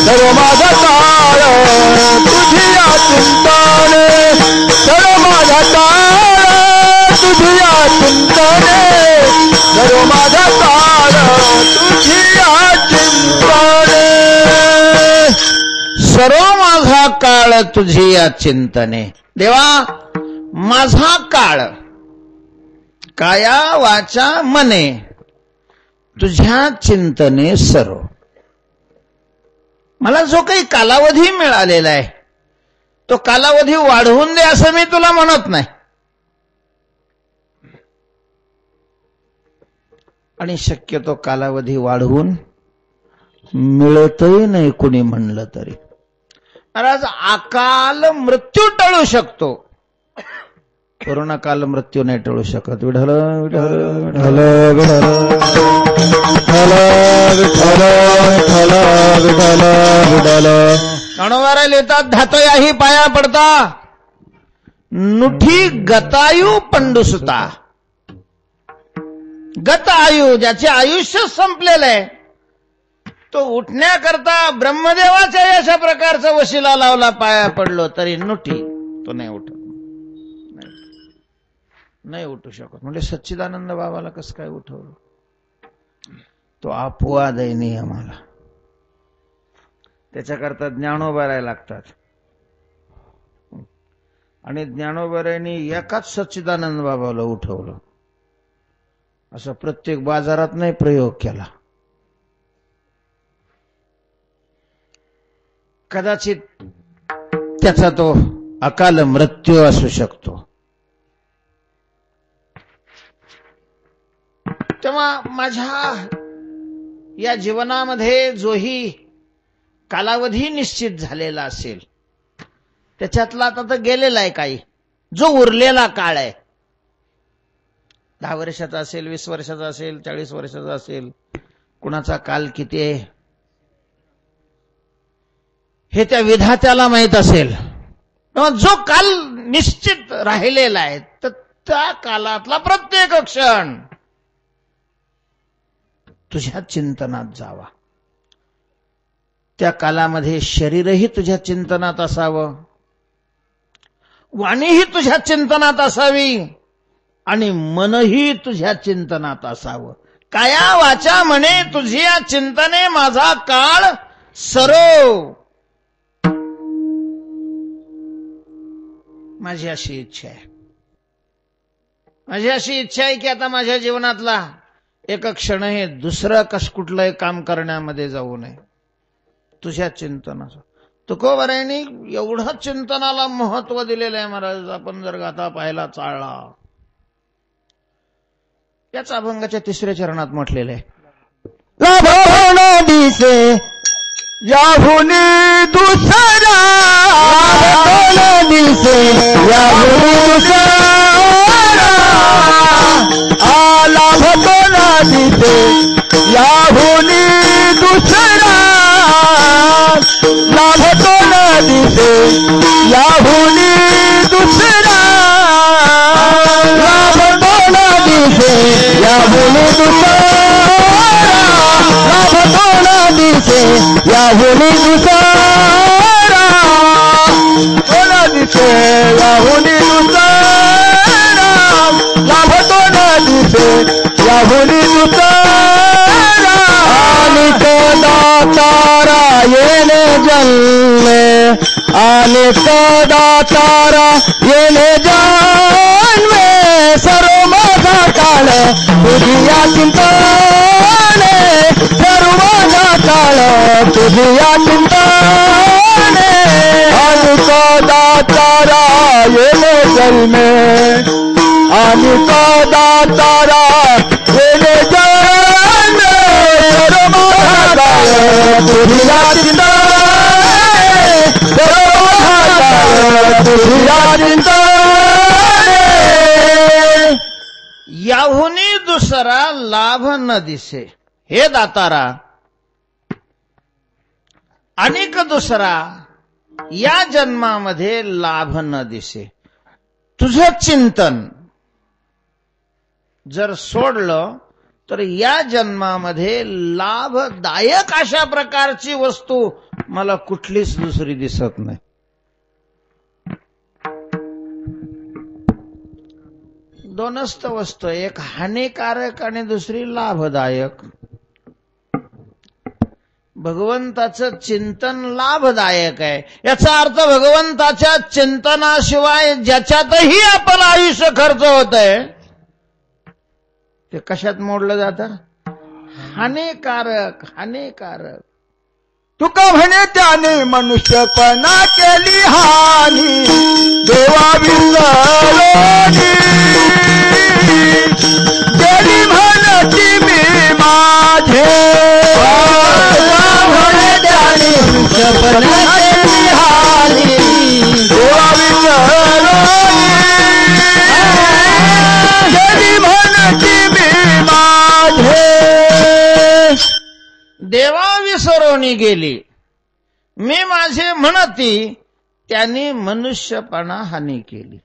सर्व माझा काळ तुझी या चिंतने, सर्व माझा काळ तुझी या चिंतने, सर्व माझा काळ तुझी या चिंतने. देवा, माझा काळ काया वाचा मने तुझ्या चिंतने सर्व. मला जो काही कालावधी मिळालेला आहे तो कालावधी वाढवून दे असं मी तुला म्हणत नाही, आणि शक्यतो कालावधी वाढवून मिळतही नाही कुणी म्हणलं तरी. महाराज, अकाल मृत्यू टळू शकतो, कोरोना काल मृत्यू नाही टळू शकत. विठ्ठल विठ्ठल विठ्ठल विठ्ठल विठ्ठल विठ्ठल विठ्ठल. कणवारा लेतात धातयाही पाया पडता, नुठी गतायू पंडुसुता. गत आयु, ज्याचे आयुष्य संपलेलं आहे, तो उठण्याकरता ब्रह्मदेवाच्या अशा प्रकारचा वशिला लावला, पाया पडलो तरी नुठी तो नाही उठत, नाही उठू शकत. म्हणजे सच्चिदानंद बाबाला कसं काय उठवलं? तो अपवाद आहे नियमाला. त्याच्याकरता ज्ञानोबाराय लागतात, आणि ज्ञानोबारायनी एकाच सच्चिदानंद बाबाला उठवलं. असं प्रत्येक बाजारात नाही प्रयोग केला. कदाचित त्याचा तो अकाल मृत्यू असू शकतो. तेव्हा माझ्या या जीवनामध्ये जोही कालावधी निश्चित झालेला असेल त्याच्यातला आता तर गेलेला आहे, काही जो उरलेला काळ आहे, 10 वर्षाचा असेल, 20 वर्षाचा असेल, 40 वर्षाचा असेल, कुणाचा काल किती आहे हे त्या विधात्याला माहित असेल. जो काल निश्चित राहिलेला आहे तर त्या कालातला प्रत्येक क्षण तुझ्या चिंतनात जावा. त्या कालामध्ये शरीरही तुझ्या चिंतनात असावं, वाणीही तुझ्या चिंतनात असावी, आणि मनही तुझ्या चिंतनात असावं. काया वाचा म्हणे तुझी या चिंतने माझा काळ सरो. माझी अशी इच्छा आहे, माझी अशी इच्छा आहे की आता माझ्या जीवनातला एक क्षण हे दुसरं कुठलंही काम करण्यामध्ये जाऊ नये. तुझ्या चिंतनाचं तुकोबारायांनी एवढं चिंतनाला महत्व दिलेलं आहे महाराज. आपण जर गाथा पाहायला चालला, याच अभंगाच्या 3ऱ्या चरणात म्हटलेलं आहे, लाभवण दिसे याहुनी दुसरा, लाभवण दिसे याहुनी दुसरा, लाभवण दिसे याहुनी दुसरा, लाभवण दिसे याहुनी दुसरा, लाभवण दिसे याहुनी दुसरा, लाभवण दिसे याहुनी दुसरा, कोण दिसे याहुनी दुसरा, लाभवण दिसे याहुनी दुसरा, अनेक दातारा येणे जन्मे, अनेक दातारा येणे जन्मे, सर्व माझा काळ तुझिया चिंतने, सर्व माझा काळ तुझिया चिंतने, अनेक दातारा येणे जन्मे, अनेक दातारा येणे जन्मे, सर्व माझा काळ तुझिया चिंतने, सर्व माझा काळ तुझिया चिंतने. याहुनी दुसरा लाभ न दिसे, हे दातारा अनेक दुसरा या जन्मामध्ये लाभ न दिसे. तुझं चिंतन जर सोडलं तर या जन्मामध्ये लाभदायक अशा प्रकारची वस्तू मला कुठलीच दुसरी दिसत नाही. दोनच वस्तू, एक हानिकारक आणि दुसरी लाभदायक. भगवंताचं चिंतन लाभदायक आहे, याचा अर्थ भगवंताच्या चिंतनाशिवाय ज्याच्यातही आपलं आयुष्य खर्च होत आहे ते कशात मोडलं जातं? हानिकारक. हानिकारक. तुका म्हणे त्याने मनुष्यपणा केली हानी, देवा विसरोनी गेली म्हणती मी माझे, म्हणे त्याने मनुष्यपणा केली हानी, देवा विसरोनी गेली म्हणती मी माझे. देवा विसरोनी गेली मी माझे म्हणती, त्यांनी मनुष्यपणा हानी केली.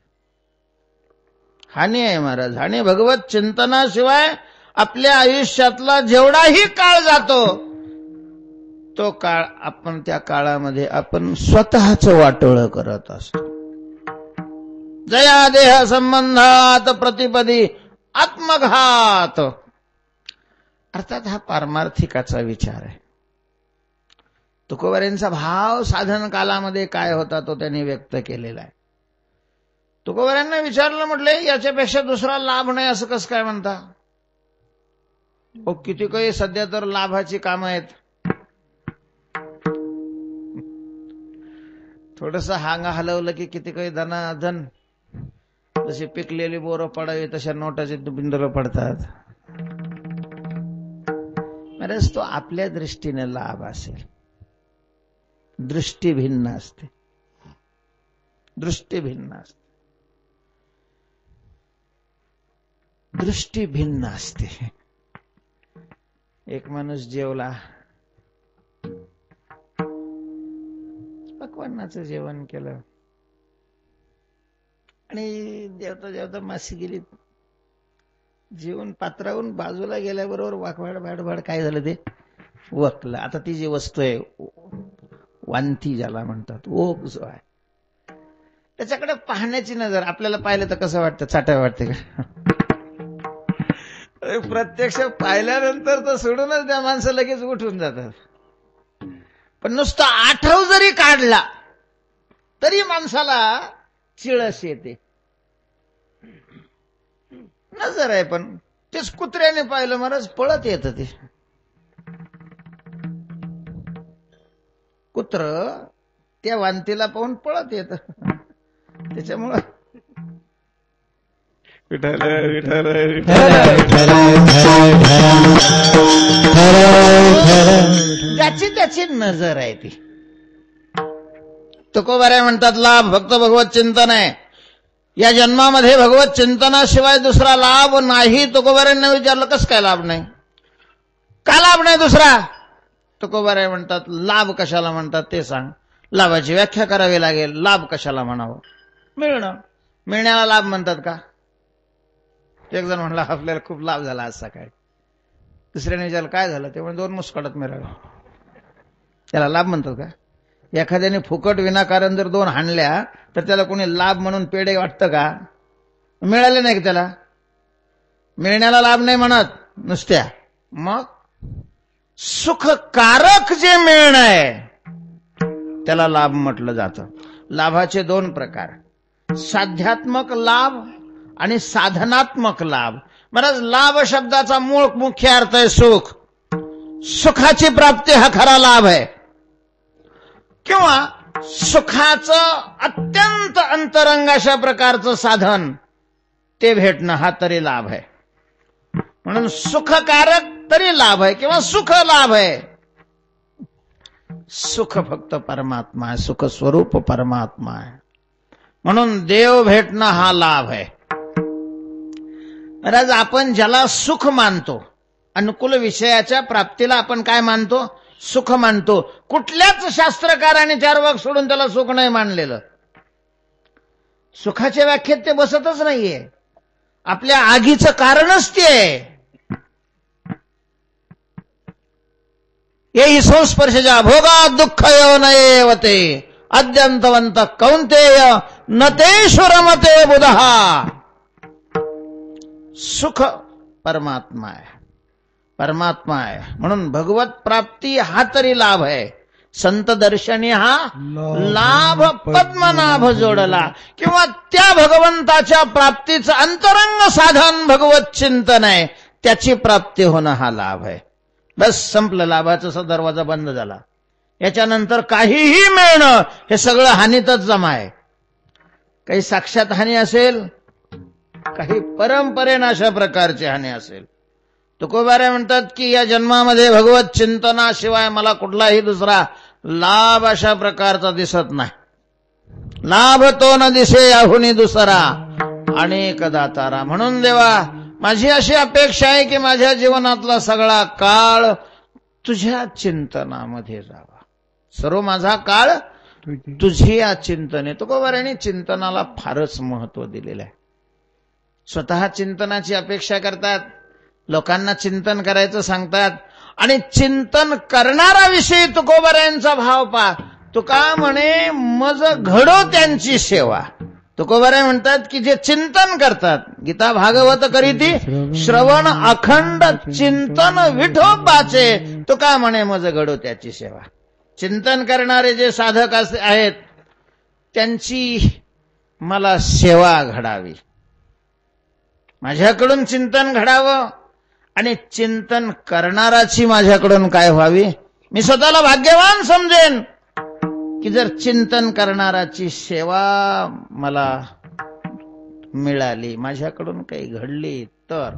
हानी आहे महाराज, हानी. भगवत चिंतनाशिवाय आपल्या आयुष्यातला जेवढाही काळ जातो तो काळ आपण त्या काळामध्ये आपण स्वतःच वाटोळं करत असतो. जया देह संबंधात प्रतिपदी आत्मघात. अर्थात हा पारमार्थिकाचा विचार आहे. तुकोबारायांचा भाव साधन कालामध्ये काय होता तो त्यांनी व्यक्त केलेला आहे. तुकोबारायांना विचारलं, म्हटले याच्यापेक्षा दुसरा लाभ नाही असं कसं काय म्हणता? किती काही सध्या तर लाभाची कामं आहेत. थोडस हांगा हलवलं की किती काही धनाधन, जशी पिकलेली बोरं पडावी तशा नोटाचे बिंदरं पडतात. बरेच तो आपल्या दृष्टीने लाभ असेल. दृष्टी भिन्न असते. दृष्टी भिन्न असते. दृष्टी भिन्न असते. एक माणूस जेवला, पक्वान्नाचं जेवण केलं आणि जेवता जेवता माशी गेली. जेवण पात्रावून बाजूला गेल्याबरोबर वाकवाड भाडभाड काय झालं ते वकलं. आता ती जी वस्तू आहे वांती ज्याला म्हणतात, ओक जो आहे, त्याच्याकडे पाहण्याची नजर आपल्याला पाहिलं तर कसं वाटतं? चाटाय वाटते का? प्रत्यक्ष पाहिल्यानंतर तर सोडूनच त्या माणसं लगेच उठून जातात. पण नुसतं आठव जरी काढला तरी माणसाला चिळस येते. नजर आहे, पण तेच कुत्र्याने पाहिलं महाराज पळत येतं. ते कुत्र त्या वांतीला पाहून पळत येतं. त्याच्यामुळं विठ्ठल विठ्ठल ज्याची त्याची नजर आहे ती. तुकोबाराय म्हणतात लाभ फक्त भगवत चिंतन आहे. या जन्मामध्ये भगवत चिंतनाशिवाय दुसरा लाभ नाही. तुकोबारायांना विचारलं कसं काय लाभ नाही, का लाभ नाही दुसरा? तुकोबाराय म्हणतात लाभ कशाला म्हणतात ते सांग. लाभाची व्याख्या करावी लागेल. लाभ कशाला म्हणावं? मिळणं. मिळण्याला लाभ म्हणतात का? एक जण म्हणला आपल्याला खूप लाभ झाला आज सकाळी. दुसऱ्याने विचारलं काय झालं? ते म्हणजे 2 मुस्काटात मिळालं. त्याला लाभ म्हणतात का? एखाद्याने फुकट विनाकारण जर 2 हाणल्या तर त्याला कोणी लाभ म्हणून पेढे वाटतं का? मिळाले नाही का त्याला? मिळण्याला लाभ नाही म्हणत नुसत्या. मग सुखकारक जे मिळणं आहे त्याला लाभ म्हटलं जातं. लाभाचे 2 प्रकार, साध्यात्मक लाभ आणि साधनात्मक लाभ. महाराज लाभ शब्दाचा मूळ मुख्य अर्थ आहे सुख. सुखाची प्राप्ती हा खरा लाभ आहे, किंवा सुखाचं अत्यंत अंतरंग अशा प्रकारचं साधन ते भेटणं हा तरी लाभ आहे. म्हणून सुखकारक तरी लाभ आहे किंवा सुख लाभ आहे. सुख फक्त परमात्मा आहे, सुख स्वरूप परमात्मा आहे. म्हणून देव भेटणं हा लाभ आहे. महाराज आपण ज्याला सुख मानतो, अनुकूल विषयाच्या प्राप्तीला आपण काय मानतो? सुख मानतो. कुठल्याच शास्त्रकाराने 4 वाक सोडून त्याला सुख नाही मानलेलं. सुखाच्या व्याख्येत ते बसतच नाहीये. आपल्या आगीचं कारणच ते आहे. येही संस्पर्शजा भोगा दुःख यो नयेवते अद्यंतवंत कौंतेय न तेषु रमते बुधहा. सुख परमात्मा आहे, परमात्मा आहे. म्हणून भगवत प्राप्ती हा तरी लाभ आहे. संत दर्शनी हा लाभ पद्मनाभ जोडला, किंवा त्या भगवंताच्या प्राप्तीचं अंतरंग साधन भगवत चिंतन आहे, त्याची प्राप्ती होणं हा लाभ आहे. बस संपलं. लाभाचा दरवाजा बंद झाला. याच्यानंतर काहीही मिळणं हे सगळं हानीतच जमा आहे. काही साक्षात हानी असेल, काही परंपरेनं अशा प्रकारची हानी असेल. तुकोबाराय म्हणतात की या जन्मामध्ये भगवत चिंतनाशिवाय मला कुठलाही दुसरा लाभ अशा प्रकारचा दिसत नाही. लाभ तो न दिसे याहुनी दुसरा अनेक दातारा. म्हणून देवा माझी अशी अपेक्षा आहे की माझ्या जीवनातला सगळा काळ तुझ्या चिंतनामध्ये जावा. सर्व माझा काळ तुझी या चिंतने. तुकोबारायांनी चिंतनाला फारच महत्व दिलेलं आहे. स्वतः चिंतनाची अपेक्षा करतात, लोकांना चिंतन करायचं सांगतात, आणि चिंतन करणारा विषयी तुकोबारायांचा भाव पा. तुका म्हणे मज घडो त्यांची सेवा. तुकोबाराय म्हणतात की जे चिंतन करतात, गीता भागवत करीती श्रवण अखंड चिंतन विठोबाचे, तुका म्हणे मज घडो त्याची सेवा. चिंतन करणारे जे साधक आहेत त्यांची मला सेवा घडावी. माझ्याकडून चिंतन घडावं आणि चिंतन करणाराची माझ्याकडून काय व्हावी? मी स्वतःला भाग्यवान समजेन की जर चिंतन करणाराची सेवा मला मिळाली, माझ्याकडून काही घडली तर.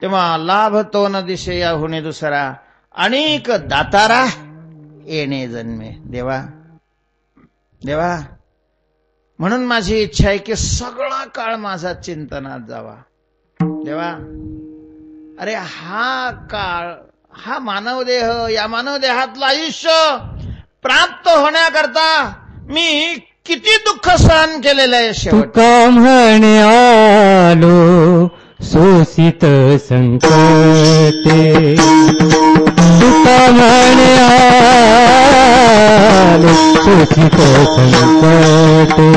तेव्हा लाभ तो न दिसे याहुनी दुसरा अनेक दातारा येणे जन्मे. देवा देवा, म्हणून माझी इच्छा आहे की सगळा काळ माझा चिंतनात जावा. देवा, अरे हा काळ, हा मानवदेह, या मानवदेहातलं आयुष्य प्राप्त होण्याकरता मी किती दुःख सहन केलेलं आहे. शेवट तुका म्हणे आलो सोसित संकटे, तुका म्हणे आलो सोसित संकटे,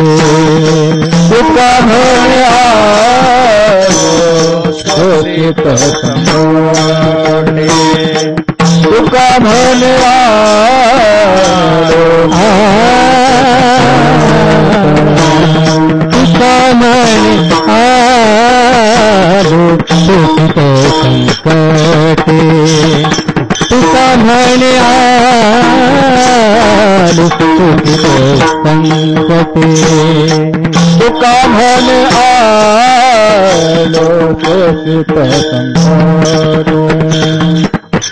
तुका म्हणे आलो सोसित संकटे, तुका म्हणे आलो तुका म्हणे आलो सुखित संकटे तुका म्हणे आलो सुखित संकटे तुका म्हणे आलो सुखित संकटे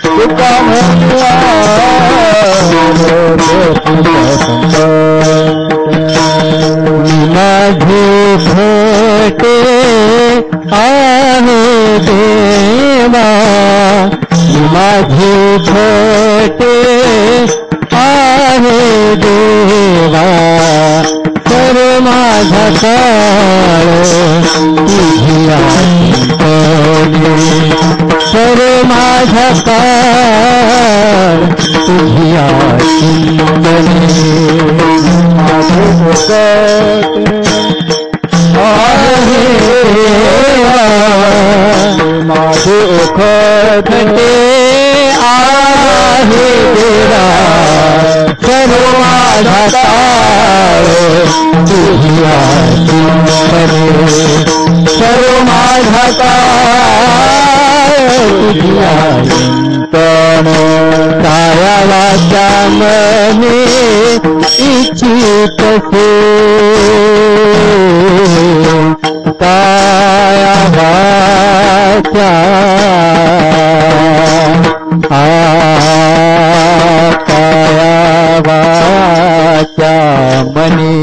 तुका म्हणे आलो सुखित संकटे माझे भटे आहे देवा माझे भटे आहे देवा तर माझा काळ तुझी आठवणी तर माझा काळ तुझी आठवणी माझे माझे ओखटे आहे देवा सर्व माझा काळ तुझी आठवणी सर्व माझा काळ तुझी आठवणी काया वाचा मने इच्छित से काया वाचा काया वाचा मने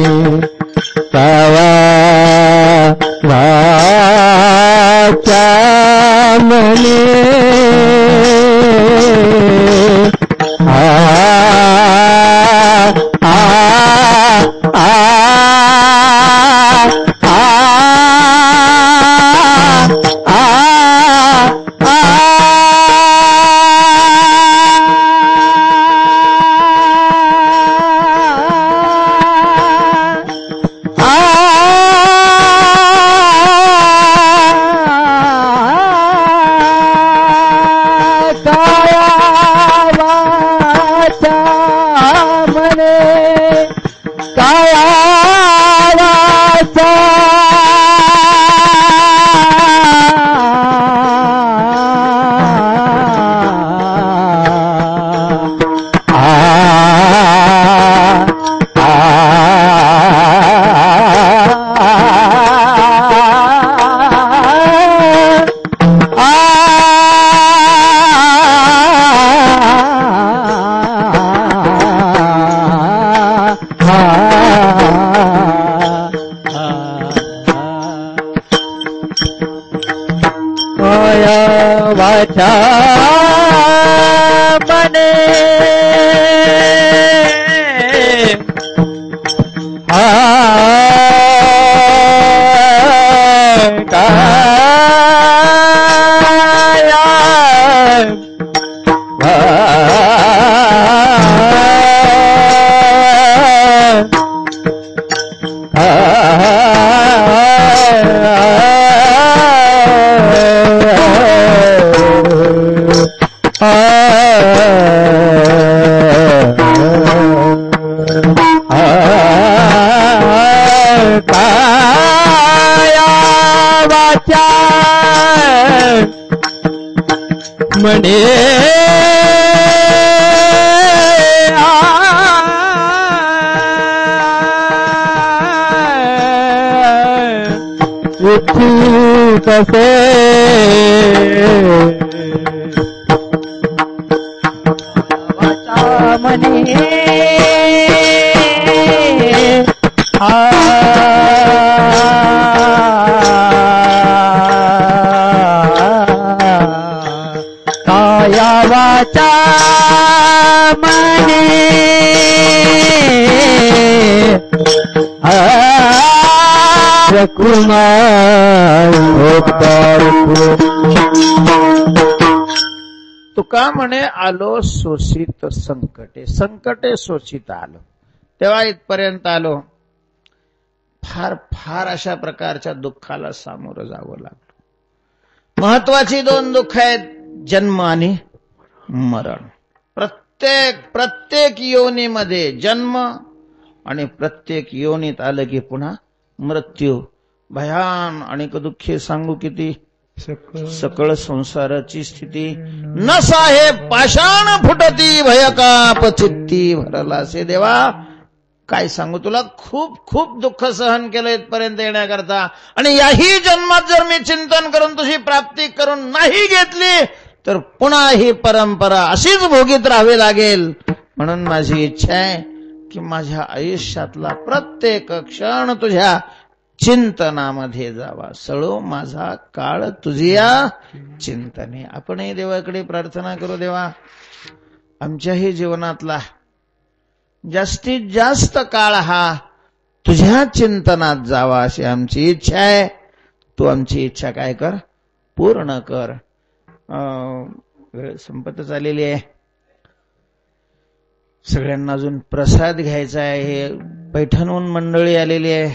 काया वाचा मने वाचा मने मने कसे वाचा मने काया वाचा मने कुमार तुका म्हणे आलो शोषित संकटे संकटे शोषित आलो तेव्हा इथपर्यंत आलो फार फार अशा प्रकारच्या दुःखाला सामोरं जावं लागलं महत्वाची दोन दुःख आहेत जन्म आणि मरण प्रत्येक योनीमध्ये जन्म आणि प्रत्येक योनीत आलं की पुन्हा मृत्यू. भयान आणि दुःखे सांगू किती, सकळ संसाराची स्थिती. न साहेब पाषाण फुटती भयकाप चित्ती भरला से देवा. काय सांगू तुला, खूप खूप दुःख सहन केलं इथपर्यंत येण्याकरता. आणि याही जन्मात जर मी चिंतन करून तुझी प्राप्ती करून नाही घेतली तर पुन्हा ही परंपरा अशीच भोगीत राहावी लागेल. म्हणून माझी इच्छा आहे की माझ्या आयुष्यातला प्रत्येक क्षण तुझ्या चिंतनामध्ये जावा. सळो माझा काळ तुझिया चिंतने. आपणही देवाकडे प्रार्थना करू, देवा आमच्याही जीवनातला जास्तीत जास्त काळ हा तुझ्या चिंतनात जावा अशी आमची इच्छा आहे. तू आमची इच्छा काय कर, पूर्ण कर. वेळ संपतच आलेली आहे. सगळ्यांना अजून प्रसाद घ्यायचा आहे. हे पैठणहून मंडळी आलेली आहे.